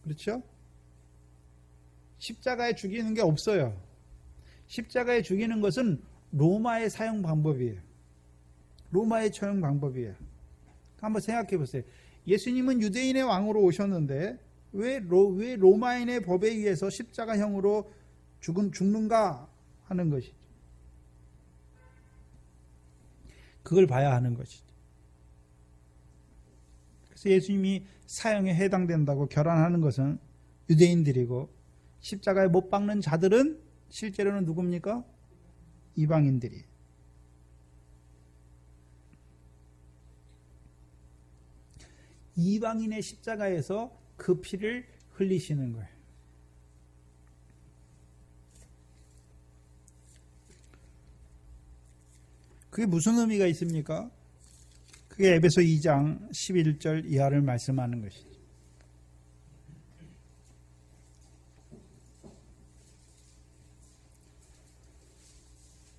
그렇죠? 십자가에 죽이는 게 없어요. 십자가에 죽이는 것은 로마의 사형 방법이에요. 로마의 처형 방법이에요. 한번 생각해 보세요. 예수님은 유대인의 왕으로 오셨는데 왜 로마인의 법에 의해서 십자가형으로 죽는가 하는 것이죠. 그걸 봐야 하는 것이죠. 그래서 예수님이 사형에 해당된다고 결안하는 것은 유대인들이고 십자가에 못 박는 자들은 실제로는 누굽니까? 이방인들이. 이방인의 십자가에서 그 피를 흘리시는 거예요. 그게 무슨 의미가 있습니까? 그게 에베소 2장 11절 이하를 말씀하는 것이죠.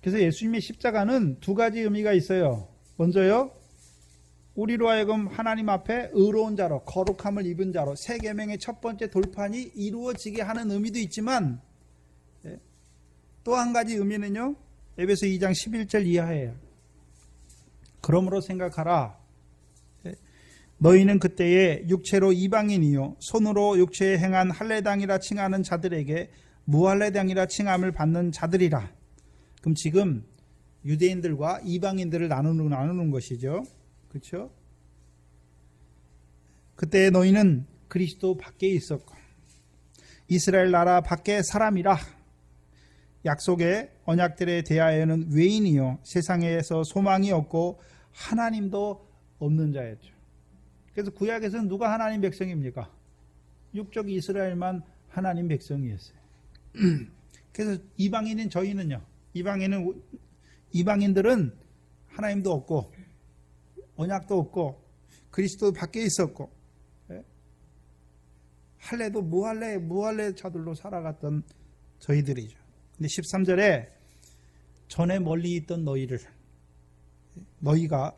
그래서 예수님의 십자가는 두 가지 의미가 있어요. 먼저요, 우리로 하여금 하나님 앞에 의로운 자로, 거룩함을 입은 자로 새 계명의 첫 번째 돌판이 이루어지게 하는 의미도 있지만 또 한 가지 의미는요, 에베소 2장 11절 이하예요. 그러므로 생각하라. 너희는 그때에 육체로 이방인이요 손으로 육체에 행한 할례당이라 칭하는 자들에게 무할례당이라 칭함을 받는 자들이라. 그럼 지금 유대인들과 이방인들을 나누는 것이죠. 그렇죠? 그때 너희는 그리스도 밖에 있었고 이스라엘 나라 밖에 사람이라. 약속의 언약들에 대하여는 외인이요 세상에서 소망이 없고 하나님도 없는 자였죠. 그래서 구약에서는 누가 하나님 백성입니까? 육적 이스라엘만 하나님 백성이었어요. 그래서 이방인인 저희는요, 이방인들은 하나님도 없고 언약도 없고 그리스도 밖에 있었고 할례도 무할례 자들로 살아갔던 저희들이죠. 근데 13절에 전에 멀리 있던 너희가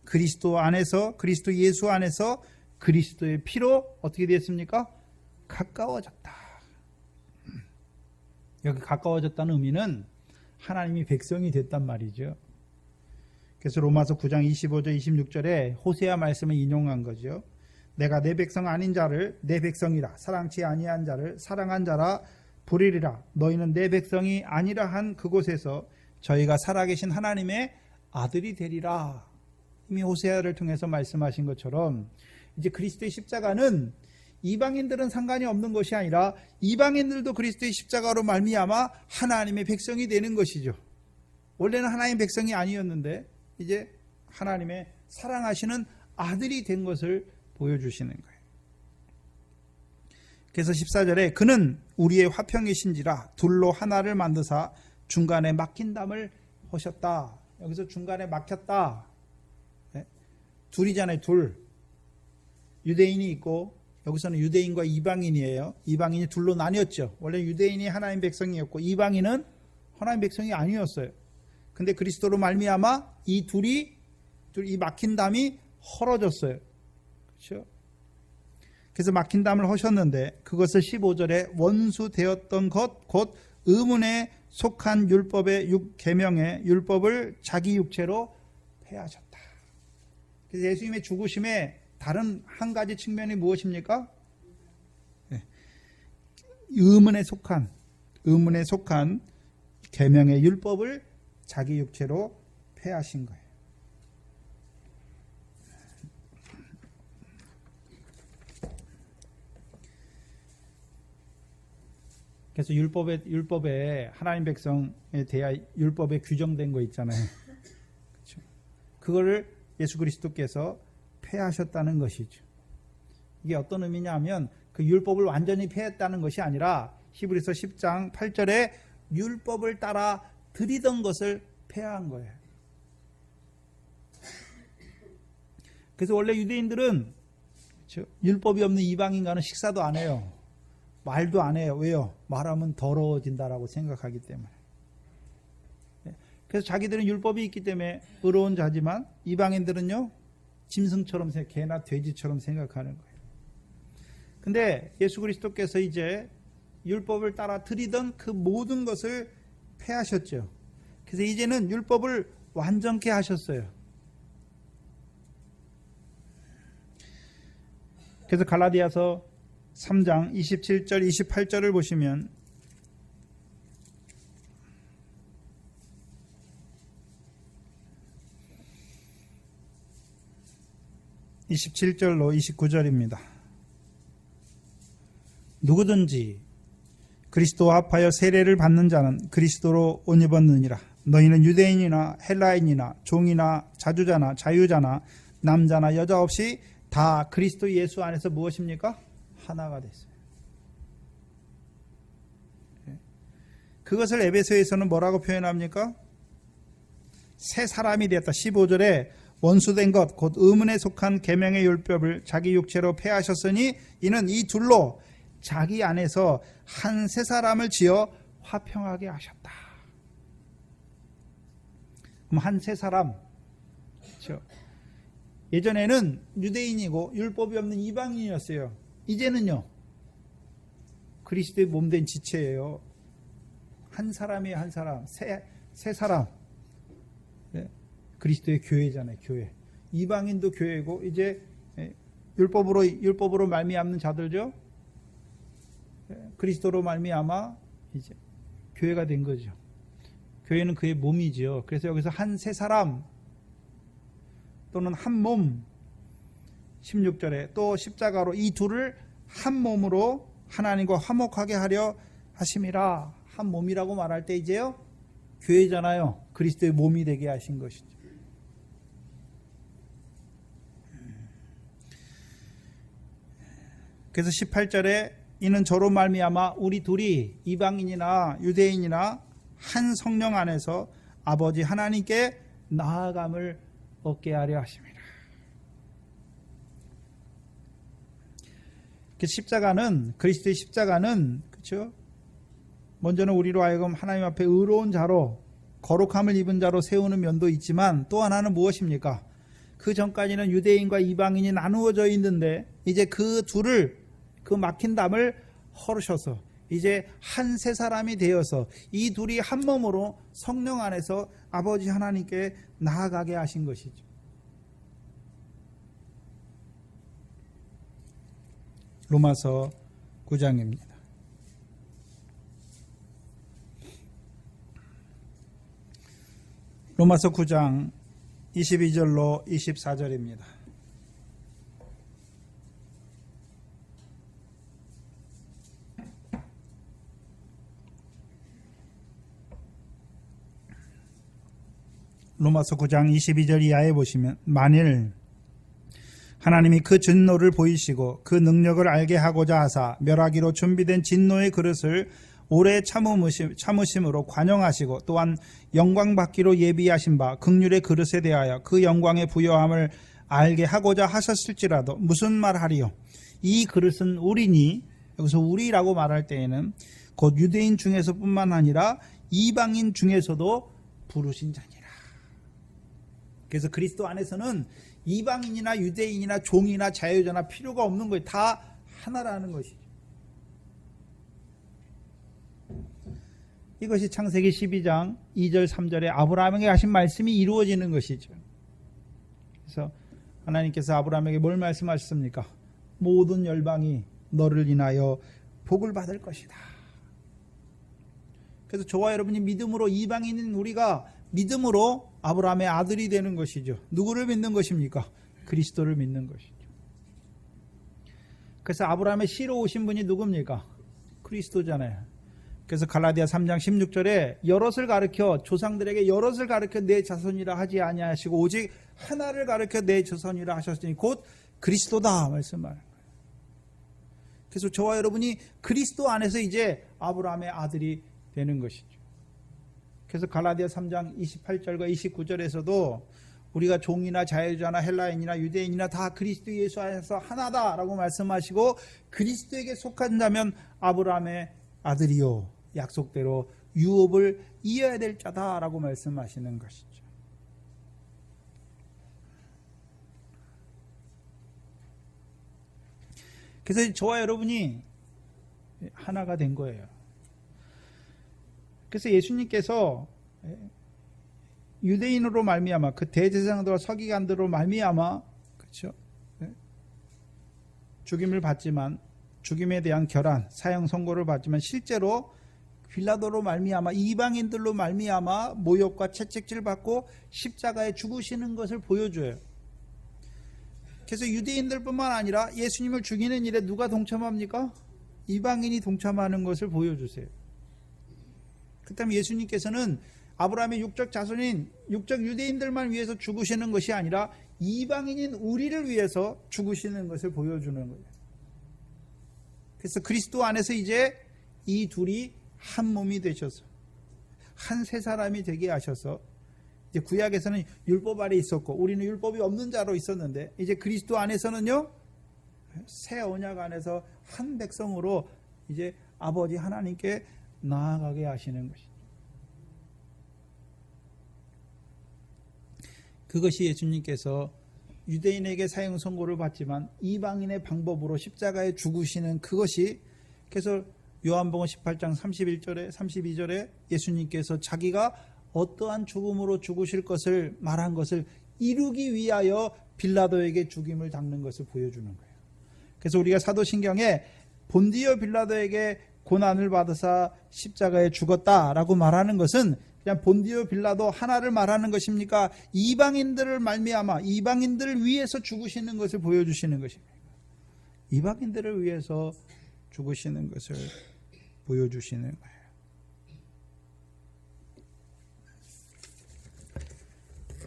그리스도 안에서, 그리스도 예수 안에서 그리스도의 피로 어떻게 됐습니까? 가까워졌다. 여기 가까워졌다는 의미는 하나님이 백성이 됐단 말이죠. 그래서 로마서 9장 25절 26절에 호세아 말씀을 인용한 거죠. 내가 내 백성 아닌 자를 내 백성이라, 사랑치 아니한 자를 사랑한 자라 부리리라. 너희는 내 백성이 아니라 한 그곳에서 저희가 살아계신 하나님의 아들이 되리라. 이미 호세아를 통해서 말씀하신 것처럼 이제 그리스도의 십자가는 이방인들은 상관이 없는 것이 아니라 이방인들도 그리스도의 십자가로 말미암아 하나님의 백성이 되는 것이죠. 원래는 하나님의 백성이 아니었는데 이제 하나님의 사랑하시는 아들이 된 것을 보여주시는 거예요. 그래서 14절에 그는 우리의 화평이신지라 둘로 하나를 만드사 중간에 막힌 담을 하셨다. 여기서 중간에 막혔다. 네? 둘이잖아요. 둘. 유대인이 있고 여기서는 유대인과 이방인이에요. 이방인이 둘로 나뉘었죠. 원래 유대인이 하나님 백성이었고 이방인은 하나님 백성이 아니었어요. 근데 그리스도로 말미암아 이 이 막힌 담이 헐어졌어요. 그렇죠? 그래서 막힌 담을 하셨는데 그것을 15절에 원수 되었던 것 곧 의문에 속한 율법의 계명의 율법을 자기 육체로 폐하셨다. 그래서 예수님의 죽으심에 다른 한 가지 측면이 무엇입니까? 네. 의문에 속한 계명의 율법을 자기 육체로 폐하신 거예요. 그래서 율법에 하나님 백성에 대하여 율법에 규정된 거 있잖아요. 그렇죠? 그거를 예수 그리스도께서 폐하셨다는 것이죠. 이게 어떤 의미냐 하면 그 율법을 완전히 폐했다는 것이 아니라 히브리서 10장 8절에 율법을 따라 드리던 것을 폐한 거예요. 그래서 원래 유대인들은 율법이 없는 이방인과는 식사도 안 해요. 말도 안 해요. 왜요? 말하면 더러워진다라고 생각하기 때문에. 그래서 자기들은 율법이 있기 때문에 의로운 자지만 이방인들은요, 짐승처럼, 개나 돼지처럼 생각하는 거예요. 근데 예수 그리스도께서 이제 율법을 따라 드리던 그 모든 것을 폐하셨죠. 그래서 이제는 율법을 완전케 하셨어요. 그래서 갈라디아서 3장 27절 28절을 보시면 27절로 29절입니다. 누구든지 그리스도와 합하여 세례를 받는 자는 그리스도로 옷 입었느니라. 너희는 유대인이나 헬라인이나 종이나 자주자나 자유자나 남자나 여자 없이 다 그리스도 예수 안에서 무엇입니까? 하나가 됐어요. 그것을 에베소에서는 뭐라고 표현합니까? 새 사람이 되었다. 15절에 원수된 것 곧 의문에 속한 계명의 율법을 자기 육체로 폐하셨으니 이는 이 둘로 자기 안에서 한 새 사람을 지어 화평하게 하셨다. 그럼 한 새 사람, 그렇죠? 예전에는 유대인이고 율법이 없는 이방인이었어요. 이제는요, 그리스도의 몸된 지체예요. 한 사람이에요, 한 사람. 새 사람. 네. 그리스도의 교회잖아요, 교회. 이방인도 교회고, 이제 율법으로 말미암는 자들죠. 그리스도로 말미암아 이제 교회가 된 거죠. 교회는 그의 몸이죠. 그래서 여기서 한 새 사람 또는 한 몸, 16절에 또 십자가로 이 둘을 한 몸으로 하나님과 화목하게 하려 하심이라. 한 몸이라고 말할 때 이제요, 교회잖아요. 그리스도의 몸이 되게 하신 것이죠. 그래서 18절에 이는 저로 말미암아 우리 둘이 이방인이나 유대인이나 한 성령 안에서 아버지 하나님께 나아감을 얻게 하려 하심이라. 십자가는, 그리스도의 십자가는, 그렇죠? 먼저는 우리로 하여금 하나님 앞에 의로운 자로, 거룩함을 입은 자로 세우는 면도 있지만 또 하나는 무엇입니까? 그 전까지는 유대인과 이방인이 나누어져 있는데 이제 그 둘을, 그 막힌 담을 헐으셔서 이제 한 새 사람이 되어서 이 둘이 한 몸으로 성령 안에서 아버지 하나님께 나아가게 하신 것이죠. 로마서 9장입니다. 로마서 9장 22절로 24절입니다. 로마서 9장 22절 이하에 보시면 만일 하나님이 그 진노를 보이시고 그 능력을 알게 하고자 하사 멸하기로 준비된 진노의 그릇을 오래 참으심으로 관용하시고 또한 영광 받기로 예비하신 바 긍휼의 그릇에 대하여 그 영광의 부요함을 알게 하고자 하셨을지라도 무슨 말하리요? 이 그릇은 우리니, 여기서 우리라고 말할 때에는 곧 유대인 중에서뿐만 아니라 이방인 중에서도 부르신 자니라. 그래서 그리스도 안에서는 이방인이나 유대인이나 종이나 자유자나 필요가 없는 거예요. 다 하나라는 것이죠. 이것이 창세기 12장 2절 3절에 아브라함에게 하신 말씀이 이루어지는 것이죠. 그래서 하나님께서 아브라함에게 뭘 말씀하셨습니까? 모든 열방이 너를 인하여 복을 받을 것이다. 그래서 저와 여러분이 믿음으로, 이방인인 우리가 믿음으로 아브라함의 아들이 되는 것이죠. 누구를 믿는 것입니까? 그리스도를 믿는 것이죠. 그래서 아브라함의 씨로 오신 분이 누굽니까? 그리스도잖아요. 그래서 갈라디아 3장 16절에 여럿을 가르쳐, 조상들에게 여럿을 가르쳐 내 자손이라 하지 아니하시고 오직 하나를 가르쳐 내 자손이라 하셨으니 곧 그리스도다 말씀하는 거예요. 그래서 저와 여러분이 그리스도 안에서 이제 아브라함의 아들이 되는 것이죠. 그래서 갈라디아 3장 28절과 29절에서도 우리가 종이나 자유자나 헬라인이나 유대인이나 다 그리스도 예수 안에서 하나다라고 말씀하시고, 그리스도에게 속한 자면 아브라함의 아들이요 약속대로 유업을 이어야 될 자다라고 말씀하시는 것이죠. 그래서 저와 여러분이 하나가 된 거예요. 그래서 예수님께서 유대인으로 말미암아, 그 대제사장들과 서기관들로 말미암아, 그렇죠? 죽임을 받지만, 죽임에 대한 결한, 사형 선고를 받지만 실제로 빌라도로 말미암아, 이방인들로 말미암아 모욕과 채찍질 받고 십자가에 죽으시는 것을 보여줘요. 그래서 유대인들뿐만 아니라 예수님을 죽이는 일에 누가 동참합니까? 이방인이 동참하는 것을 보여주세요. 그렇다면 예수님께서는 아브라함의 육적 자손인 육적 유대인들만 위해서 죽으시는 것이 아니라 이방인인 우리를 위해서 죽으시는 것을 보여주는 거예요. 그래서 그리스도 안에서 이제 이 둘이 한 몸이 되셔서 한 세 사람이 되게 하셔서, 이제 구약에서는 율법 아래 있었고 우리는 율법이 없는 자로 있었는데, 이제 그리스도 안에서는요 새 언약 안에서 한 백성으로 이제 아버지 하나님께 나아가게 하시는 것이죠. 그것이 예수님께서 유대인에게 사형 선고를 받지만 이방인의 방법으로 십자가에 죽으시는 그것이, 그래서 요한복음 18장 31절에 32절에 예수님께서 자기가 어떠한 죽음으로 죽으실 것을 말한 것을 이루기 위하여 빌라도에게 죽임을 당는 것을 보여주는 거예요. 그래서 우리가 사도신경에 본디오 빌라도에게 고난을 받으사 십자가에 죽었다라고 말하는 것은 그냥 본디오 빌라도 하나를 말하는 것입니까? 이방인들을 말미암아 이방인들을 위해서 죽으시는 것을 보여주시는 것입니다. 이방인들을 위해서 죽으시는 것을 보여주시는 거예요.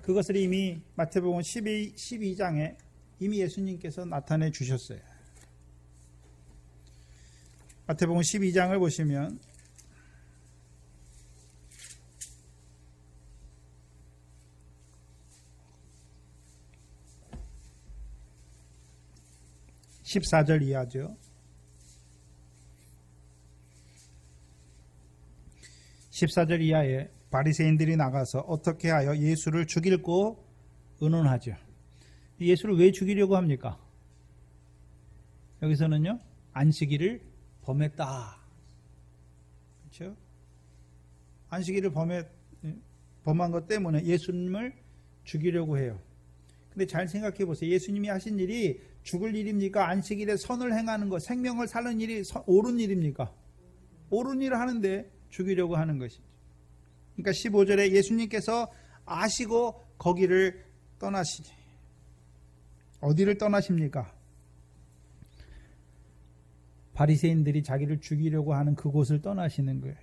그것을 이미 마태복음 12장에 이미 예수님께서 나타내 주셨어요. 마태복음 12장을 보시면 (14절) 이하죠. 14절 이하에 바리새인들이 나가서 어떻게 하여 예수를 죽이려고 의논하죠. 예수를 왜 죽이려고 합니까? 여기서는요, 안식일을 범했다. 그렇죠? 안식일을 범한 것 때문에 예수님을 죽이려고 해요. 근데 잘 생각해 보세요. 예수님이 하신 일이 죽을 일입니까? 안식일에 선을 행하는 것, 생명을 살는 일이 옳은 일입니까? 옳은 일을 하는데 죽이려고 하는 것이죠. 그러니까 15절에 예수님께서 아시고 거기를 떠나시니, 어디를 떠나십니까? 바리새인들이 자기를 죽이려고 하는 그곳을 떠나시는 거예요.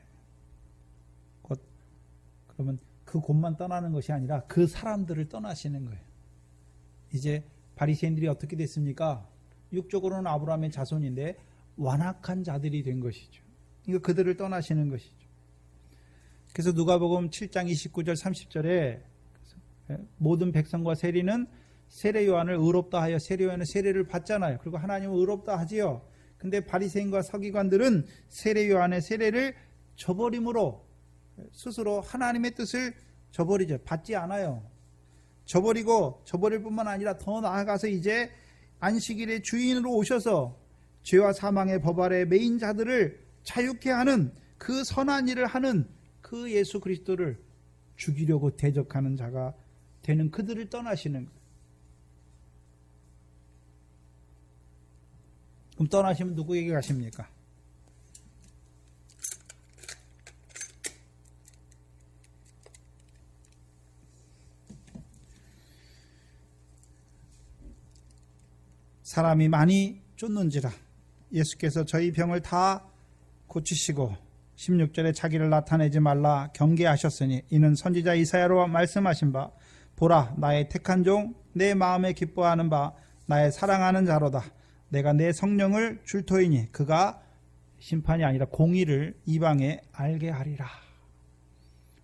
그러면 그 곳만 떠나는 것이 아니라 그 사람들을 떠나시는 거예요. 이제 바리새인들이 어떻게 됐습니까? 육적으로는 아브라함의 자손인데 완악한 자들이 된 것이죠. 이거 그들을 떠나시는 것이죠. 그래서 누가복음 7장 29절 30절에 모든 백성과 세리는 세례 요한을 의롭다 하여 세례 요한은 세례를 받잖아요. 그리고 하나님은 의롭다 하지요. 근데 바리새인과 서기관들은 세례 요한의 세례를 저버림으로 스스로 하나님의 뜻을 저버리죠. 받지 않아요. 저버릴 뿐만 아니라 더 나아가서 이제 안식일의 주인으로 오셔서 죄와 사망의 법 아래 매인 자들을 자유케 하는 그 선한 일을 하는 그 예수 그리스도를 죽이려고 대적하는 자가 되는 그들을 떠나시는 거예요. 그럼 떠나시면 누구에게 가십니까? 사람이 많이 쫓는지라 예수께서 저희 병을 다 고치시고 16절에 자기를 나타내지 말라 경계하셨으니 이는 선지자 이사야로 말씀하신 바 보라 나의 택한 종 내 마음에 기뻐하는 바 나의 사랑하는 자로다. 내가 내 성령을 줄 터이니 그가 심판이 아니라 공의를 이방에 알게 하리라.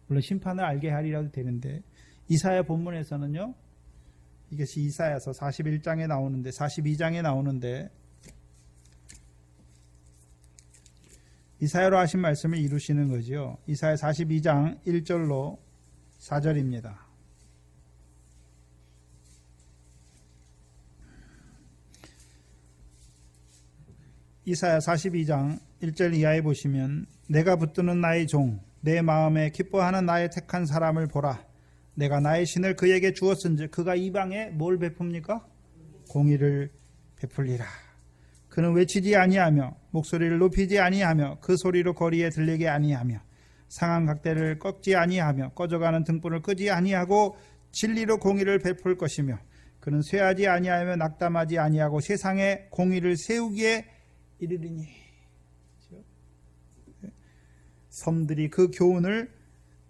물론 심판을 알게 하리라도 되는데 이사야 본문에서는요. 이것이 이사야서 41장에 나오는데 42장에 나오는데 이사야로 하신 말씀을 이루시는 거죠. 이사야 42장 1절로 4절입니다. 이사야 42장 1절 이하에 보시면 내가 붙드는 나의 종 내 마음에 기뻐하는 나의 택한 사람을 보라. 내가 나의 신을 그에게 주었은즉 그가 이방에 뭘 베풉니까? 공의를 베풀리라. 그는 외치지 아니하며 목소리를 높이지 아니하며 그 소리로 거리에 들리게 아니하며 상한 각대를 꺾지 아니하며 꺼져가는 등불을 끄지 아니하고 진리로 공의를 베풀 것이며 그는 쇠하지 아니하며 낙담하지 아니하고 세상에 공의를 세우기에 이르리니. 섬들이 그 교훈을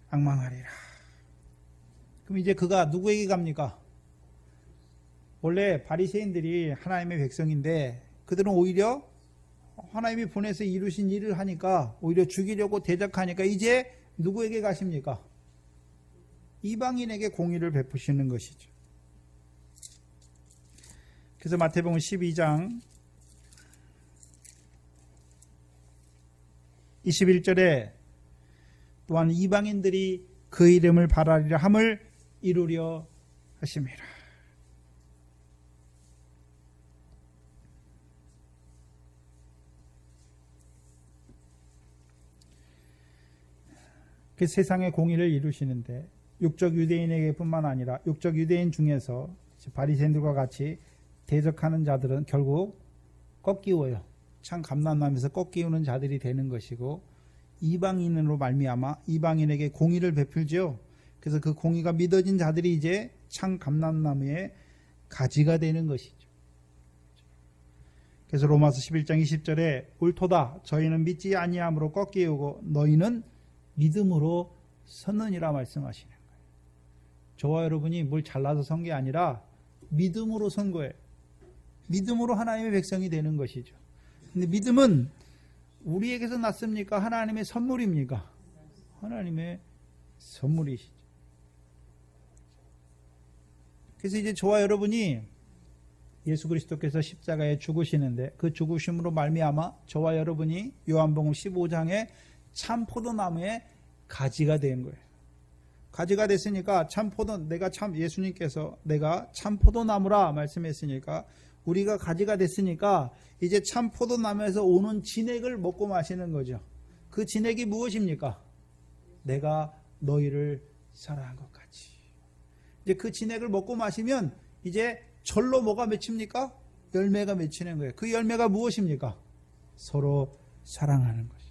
앙망하리라. 그럼 이제 그가 누구에게 갑니까? 원래 바리새인들이 하나님의 백성인데 그들은 오히려 하나님이 보내서 이루신 일을 하니까 오히려 죽이려고 대적하니까 이제 누구에게 가십니까? 이방인에게 공의를 베푸시는 것이죠. 그래서 마태복음 12장 21절에 또한 이방인들이 그 이름을 바라리라 함을 이루려 하심이라. 그 세상의 공의를 이루시는데 육적 유대인에게 뿐만 아니라 육적 유대인 중에서 바리새인들과 같이 대적하는 자들은 결국 꺾이워요. 참 감난하면서 꺾이우는 자들이 되는 것이고 이방인으로 말미암아 이방인에게 공의를 베풀죠. 그래서 그 공의가 믿어진 자들이 이제 참 감람나무의 가지가 되는 것이죠. 그래서 로마서 11장 20절에 옳도다 저희는 믿지 아니함으로 꺾이우고 너희는 믿음으로 섰느니라 말씀하시는 거예요. 저와 여러분이 뭘 잘나서 선 게 아니라 믿음으로 선 거예요. 믿음으로 하나님의 백성이 되는 것이죠. 근데 믿음은 우리에게서 났습니까? 하나님의 선물입니까? 하나님의 선물이시죠. 그래서 이제 저와 여러분이 예수 그리스도께서 십자가에 죽으시는데 그 죽으심으로 말미암아 저와 여러분이 요한복음 15장에 참 포도나무의 가지가 된 거예요. 가지가 됐으니까 예수님께서 내가 참 포도나무라 말씀했으니까 우리가 가지가 됐으니까 이제 참 포도나무에서 오는 진액을 먹고 마시는 거죠. 그 진액이 무엇입니까? 내가 너희를 사랑한 것 같이. 이제 그 진액을 먹고 마시면 이제 절로 뭐가 맺힙니까? 열매가 맺히는 거예요. 그 열매가 무엇입니까? 서로 사랑하는 것이.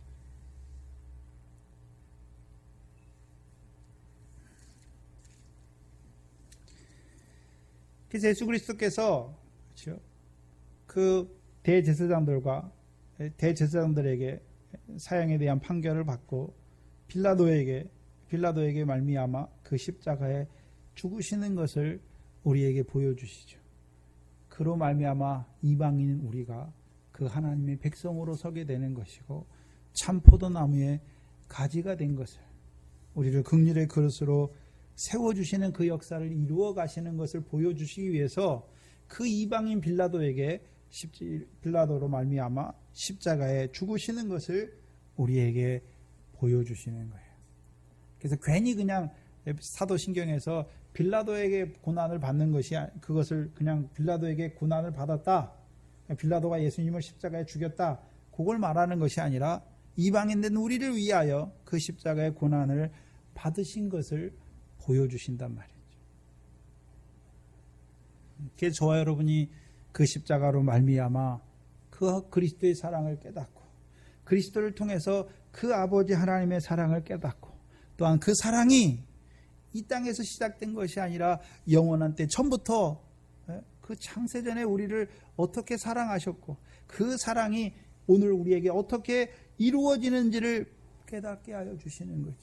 그래서 예수 그리스도께서 그렇죠? 그 대제사장들에게 사형에 대한 판결을 받고 빌라도에게 말미암아 그 십자가에 죽으시는 것을 우리에게 보여주시죠. 그로 말미암아 이방인 우리가 그 하나님의 백성으로 서게 되는 것이고 참 포도나무의 가지가 된 것을, 우리를 긍휼의 그릇으로 세워주시는 그 역사를 이루어 가시는 것을 보여주시기 위해서 그 이방인 빌라도로 말미암아 십자가에 죽으시는 것을 우리에게 보여주시는 거예요. 그래서 괜히 그냥 사도신경에서 빌라도에게 고난을 받는 것이, 그것을 그냥 빌라도에게 고난을 받았다, 빌라도가 예수님을 십자가에 죽였다, 그걸 말하는 것이 아니라 이방인된 우리를 위하여 그 십자가의 고난을 받으신 것을 보여주신단 말이죠. 그래서 저와 여러분이 그 십자가로 말미암아 그 그리스도의 사랑을 깨닫고, 그리스도를 통해서 그 아버지 하나님의 사랑을 깨닫고, 또한 그 사랑이 이 땅에서 시작된 것이 아니라 영원한 때 처음부터 그 창세전에 우리를 어떻게 사랑하셨고, 그 사랑이 오늘 우리에게 어떻게 이루어지는지를 깨닫게 하여 주시는 것이죠.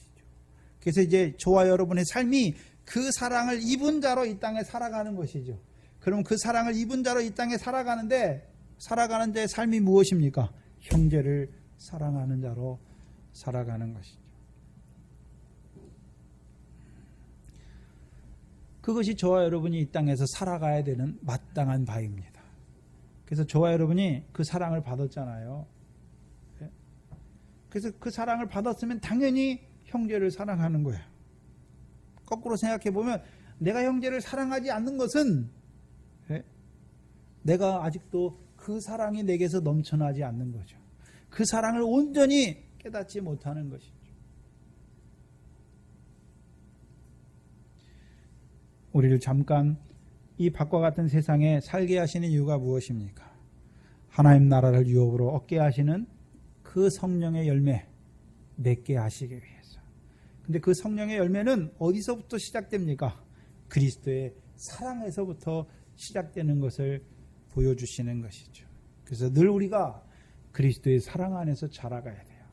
그래서 이제 저와 여러분의 삶이 그 사랑을 입은 자로 이 땅에 살아가는 것이죠. 그럼 그 사랑을 입은 자로 이 땅에 살아가는 자의 삶이 무엇입니까? 형제를 사랑하는 자로 살아가는 것이죠. 그것이 저와 여러분이 이 땅에서 살아가야 되는 마땅한 바입니다. 그래서 저와 여러분이 그 사랑을 받았잖아요. 그래서 그 사랑을 받았으면 당연히 형제를 사랑하는 거예요. 거꾸로 생각해 보면 내가 형제를 사랑하지 않는 것은 내가 아직도 그 사랑이 내게서 넘쳐나지 않는 거죠. 그 사랑을 온전히 깨닫지 못하는 것이죠. 우리를 잠깐 이 밖과 같은 세상에 살게 하시는 이유가 무엇입니까? 하나님 나라를 유업으로 얻게 하시는 그 성령의 열매 맺게 하시기 위해서. 근데 그 성령의 열매는 어디서부터 시작됩니까? 그리스도의 사랑에서부터 시작되는 것을 보여주시는 것이죠. 그래서 늘 우리가 그리스도의 사랑 안에서 자라가야 돼요.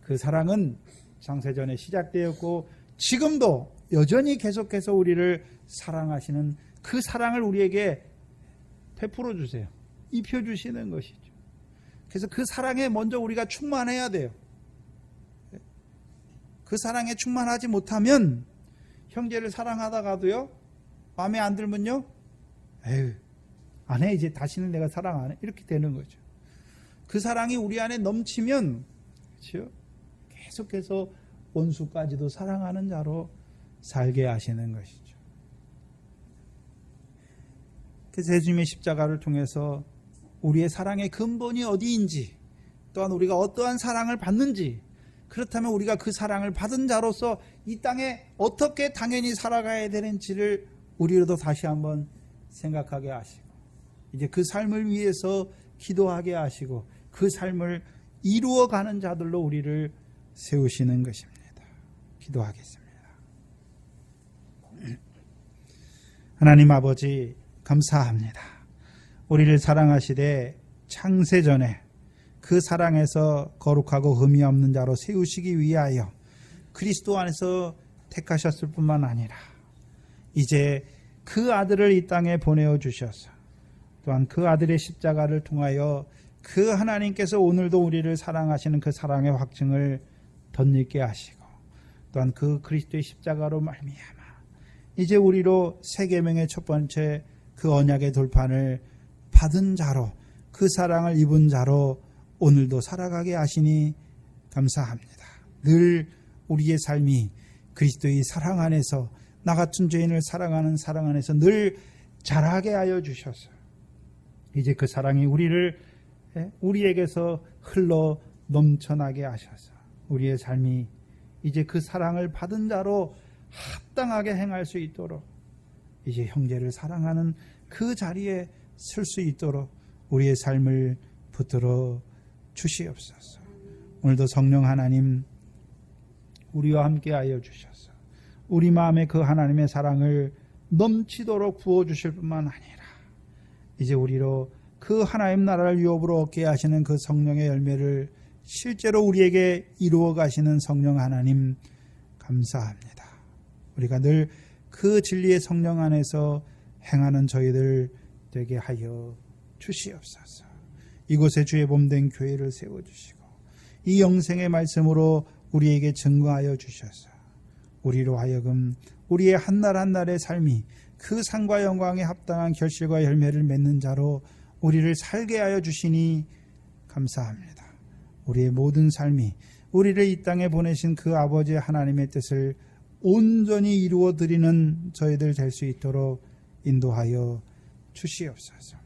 그 사랑은 창세전에 시작되었고 지금도 여전히 계속해서 우리를 사랑하시는 그 사랑을 우리에게 베풀어 주세요. 입혀 주시는 것이죠. 그래서 그 사랑에 먼저 우리가 충만해야 돼요. 그 사랑에 충만하지 못하면 형제를 사랑하다가도요, 마음에 안 들면요, 에휴, 안 해, 이제 다시는 내가 사랑 안 해, 이렇게 되는 거죠. 그 사랑이 우리 안에 넘치면, 그렇죠? 계속해서 원수까지도 사랑하는 자로 살게 하시는 것이죠. 그래서 예수님의 십자가를 통해서 우리의 사랑의 근본이 어디인지, 또한 우리가 어떠한 사랑을 받는지, 그렇다면 우리가 그 사랑을 받은 자로서 이 땅에 어떻게 당연히 살아가야 되는지를 우리로도 다시 한번 생각하게 하시고, 이제 그 삶을 위해서 기도하게 하시고, 그 삶을 이루어가는 자들로 우리를 세우시는 것입니다. 기도하겠습니다. 하나님 아버지, 감사합니다. 우리를 사랑하시되 창세전에 그 사랑에서 거룩하고 흠이 없는 자로 세우시기 위하여 그리스도 안에서 택하셨을 뿐만 아니라 이제 그 아들을 이 땅에 보내어 주셔서 또한 그 아들의 십자가를 통하여 그 하나님께서 오늘도 우리를 사랑하시는 그 사랑의 확증을 덧입게 하시고, 또한 그 그리스도의 십자가로 말미암아 이제 우리로 새 계명의 첫 번째 그 언약의 돌판을 받은 자로, 그 사랑을 입은 자로 오늘도 살아가게 하시니 감사합니다. 늘 우리의 삶이 그리스도의 사랑 안에서, 나 같은 죄인을 사랑하는 사랑 안에서 늘 자라게 하여 주셔서 이제 그 사랑이 우리에게서 흘러 넘쳐나게 하셔서 우리의 삶이 이제 그 사랑을 받은 자로 합당하게 행할 수 있도록, 이제 형제를 사랑하는 그 자리에 설 수 있도록 우리의 삶을 붙들어 주시옵소서. 오늘도 성령 하나님 우리와 함께하여 주셔서 우리 마음에 그 하나님의 사랑을 넘치도록 부어주실 뿐만 아니라 이제 우리로 그 하나님 나라를 유업으로 얻게 하시는 그 성령의 열매를 실제로 우리에게 이루어 가시는 성령 하나님 감사합니다. 우리가 늘 그 진리의 성령 안에서 행하는 저희들 되게 하여 주시옵소서. 이곳에 주의 몸된 교회를 세워주시고 이 영생의 말씀으로 우리에게 증거하여 주셔서 우리로 하여금 우리의 한날 한날의 삶이 그 상과 영광에 합당한 결실과 열매를 맺는 자로 우리를 살게 하여 주시니 감사합니다. 우리의 모든 삶이 우리를 이 땅에 보내신 그 아버지 하나님의 뜻을 온전히 이루어 드리는 저희들 될 수 있도록 인도하여 주시옵소서.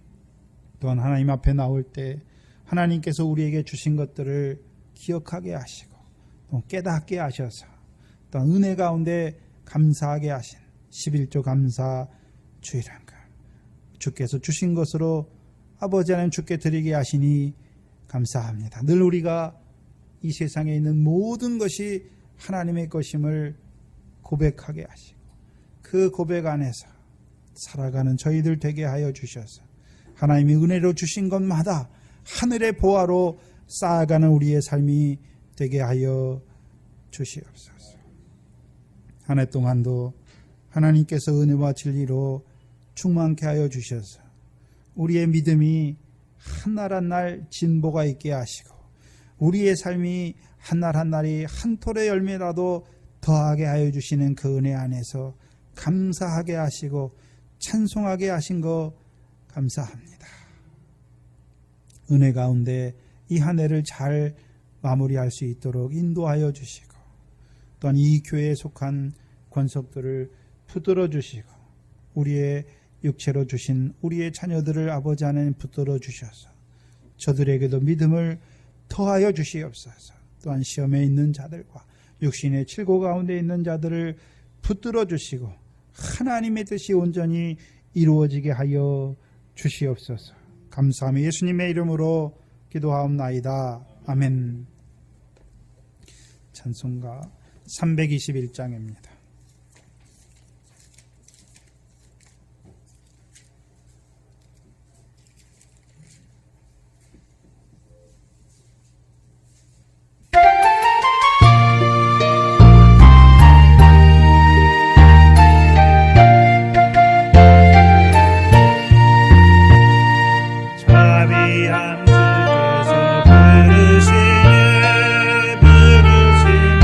또한 하나님 앞에 나올 때 하나님께서 우리에게 주신 것들을 기억하게 하시고 또 깨닫게 하셔서 또 은혜 가운데 감사하게 하신 11조 감사 주일한가 주께서 주신 것으로 아버지 하나님 주께 드리게 하시니 감사합니다. 늘 우리가 이 세상에 있는 모든 것이 하나님의 것임을 고백하게 하시고 그 고백 안에서 살아가는 저희들 되게 하여 주셔서 하나님이 은혜로 주신 것마다 하늘의 보화로 쌓아가는 우리의 삶이 되게 하여 주시옵소서. 한 해 동안도 하나님께서 은혜와 진리로 충만케 하여 주셔서 우리의 믿음이 한날 한날 진보가 있게 하시고 우리의 삶이 한날 한날이 한 톨의 열매라도 더하게 하여 주시는 그 은혜 안에서 감사하게 하시고 찬송하게 하신 거 감사합니다. 은혜 가운데 이 한 해를 잘 마무리할 수 있도록 인도하여 주시고 또한 이 교회에 속한 권속들을 붙들어 주시고 우리의 육체로 주신 우리의 자녀들을 아버지 하나님 붙들어 주셔서 저들에게도 믿음을 더하여 주시옵소서. 또한 시험에 있는 자들과 육신의 칠고 가운데 있는 자들을 붙들어 주시고 하나님의 뜻이 온전히 이루어지게 하여 주시옵소서. 감사하며 예수님의 이름으로 기도하옵나이다. 아멘. 찬송가 321장입니다. 부르시네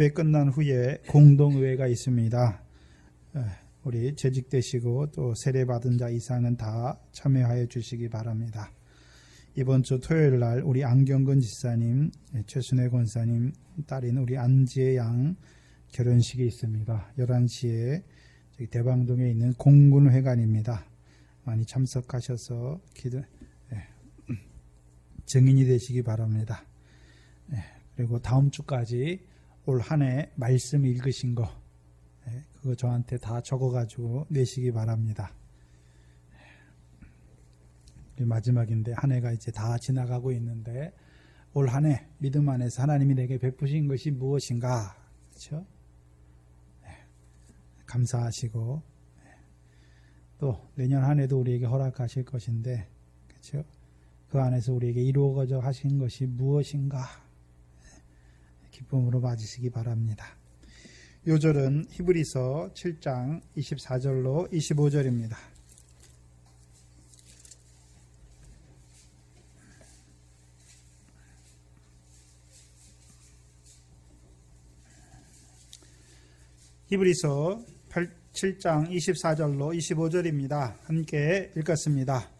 예배 끝난 후에 공동의회가 있습니다. 우리 재직되시고 또 세례받은 자 이상은 다 참여하여 주시기 바랍니다. 이번 주 토요일 날 우리 안경근 지사님, 최순애 권사님 딸인 우리 안지혜 양 결혼식이 있습니다. 11시에 대방동에 있는 공군회관입니다. 많이 참석하셔서 증인이 되시기 바랍니다. 그리고 다음 주까지 올 한 해 말씀 읽으신 거 그거 저한테 다 적어가지고 내시기 바랍니다. 마지막인데 한 해가 이제 다 지나가고 있는데 올 한 해 믿음 안에서 하나님이 내게 베푸신 것이 무엇인가, 그렇죠? 감사하시고 또 내년 한 해도 우리에게 허락하실 것인데, 그렇죠? 그 안에서 우리에게 이루어져 하신 것이 무엇인가 기쁨으로 맞으시기 바랍니다. 요절은 히브리서 7장 24절로 25절입니다. 히브리서 7장 24절로 25절입니다. 함께 읽겠습니다.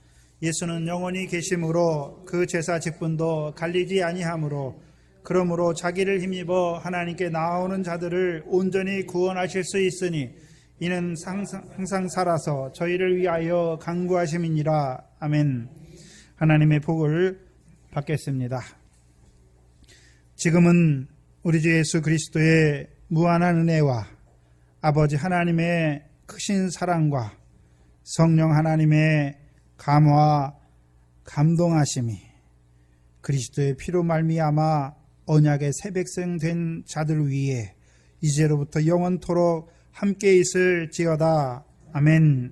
예수는 영원히 계심으로 그 제사 직분도 갈리지 아니하므로 그러므로 자기를 힘입어 하나님께 나아오는 자들을 온전히 구원하실 수 있으니 이는 항상 살아서 저희를 위하여 간구하심이니라. 아멘. 하나님의 복을 받겠습니다. 지금은 우리 주 예수 그리스도의 무한한 은혜와 아버지 하나님의 크신 사랑과 성령 하나님의 감화 감동하심이 그리스도의 피로 말미암아 언약의 새 백성 된 자들 위에 이제로부터 영원토록 함께 있을지어다. 아멘.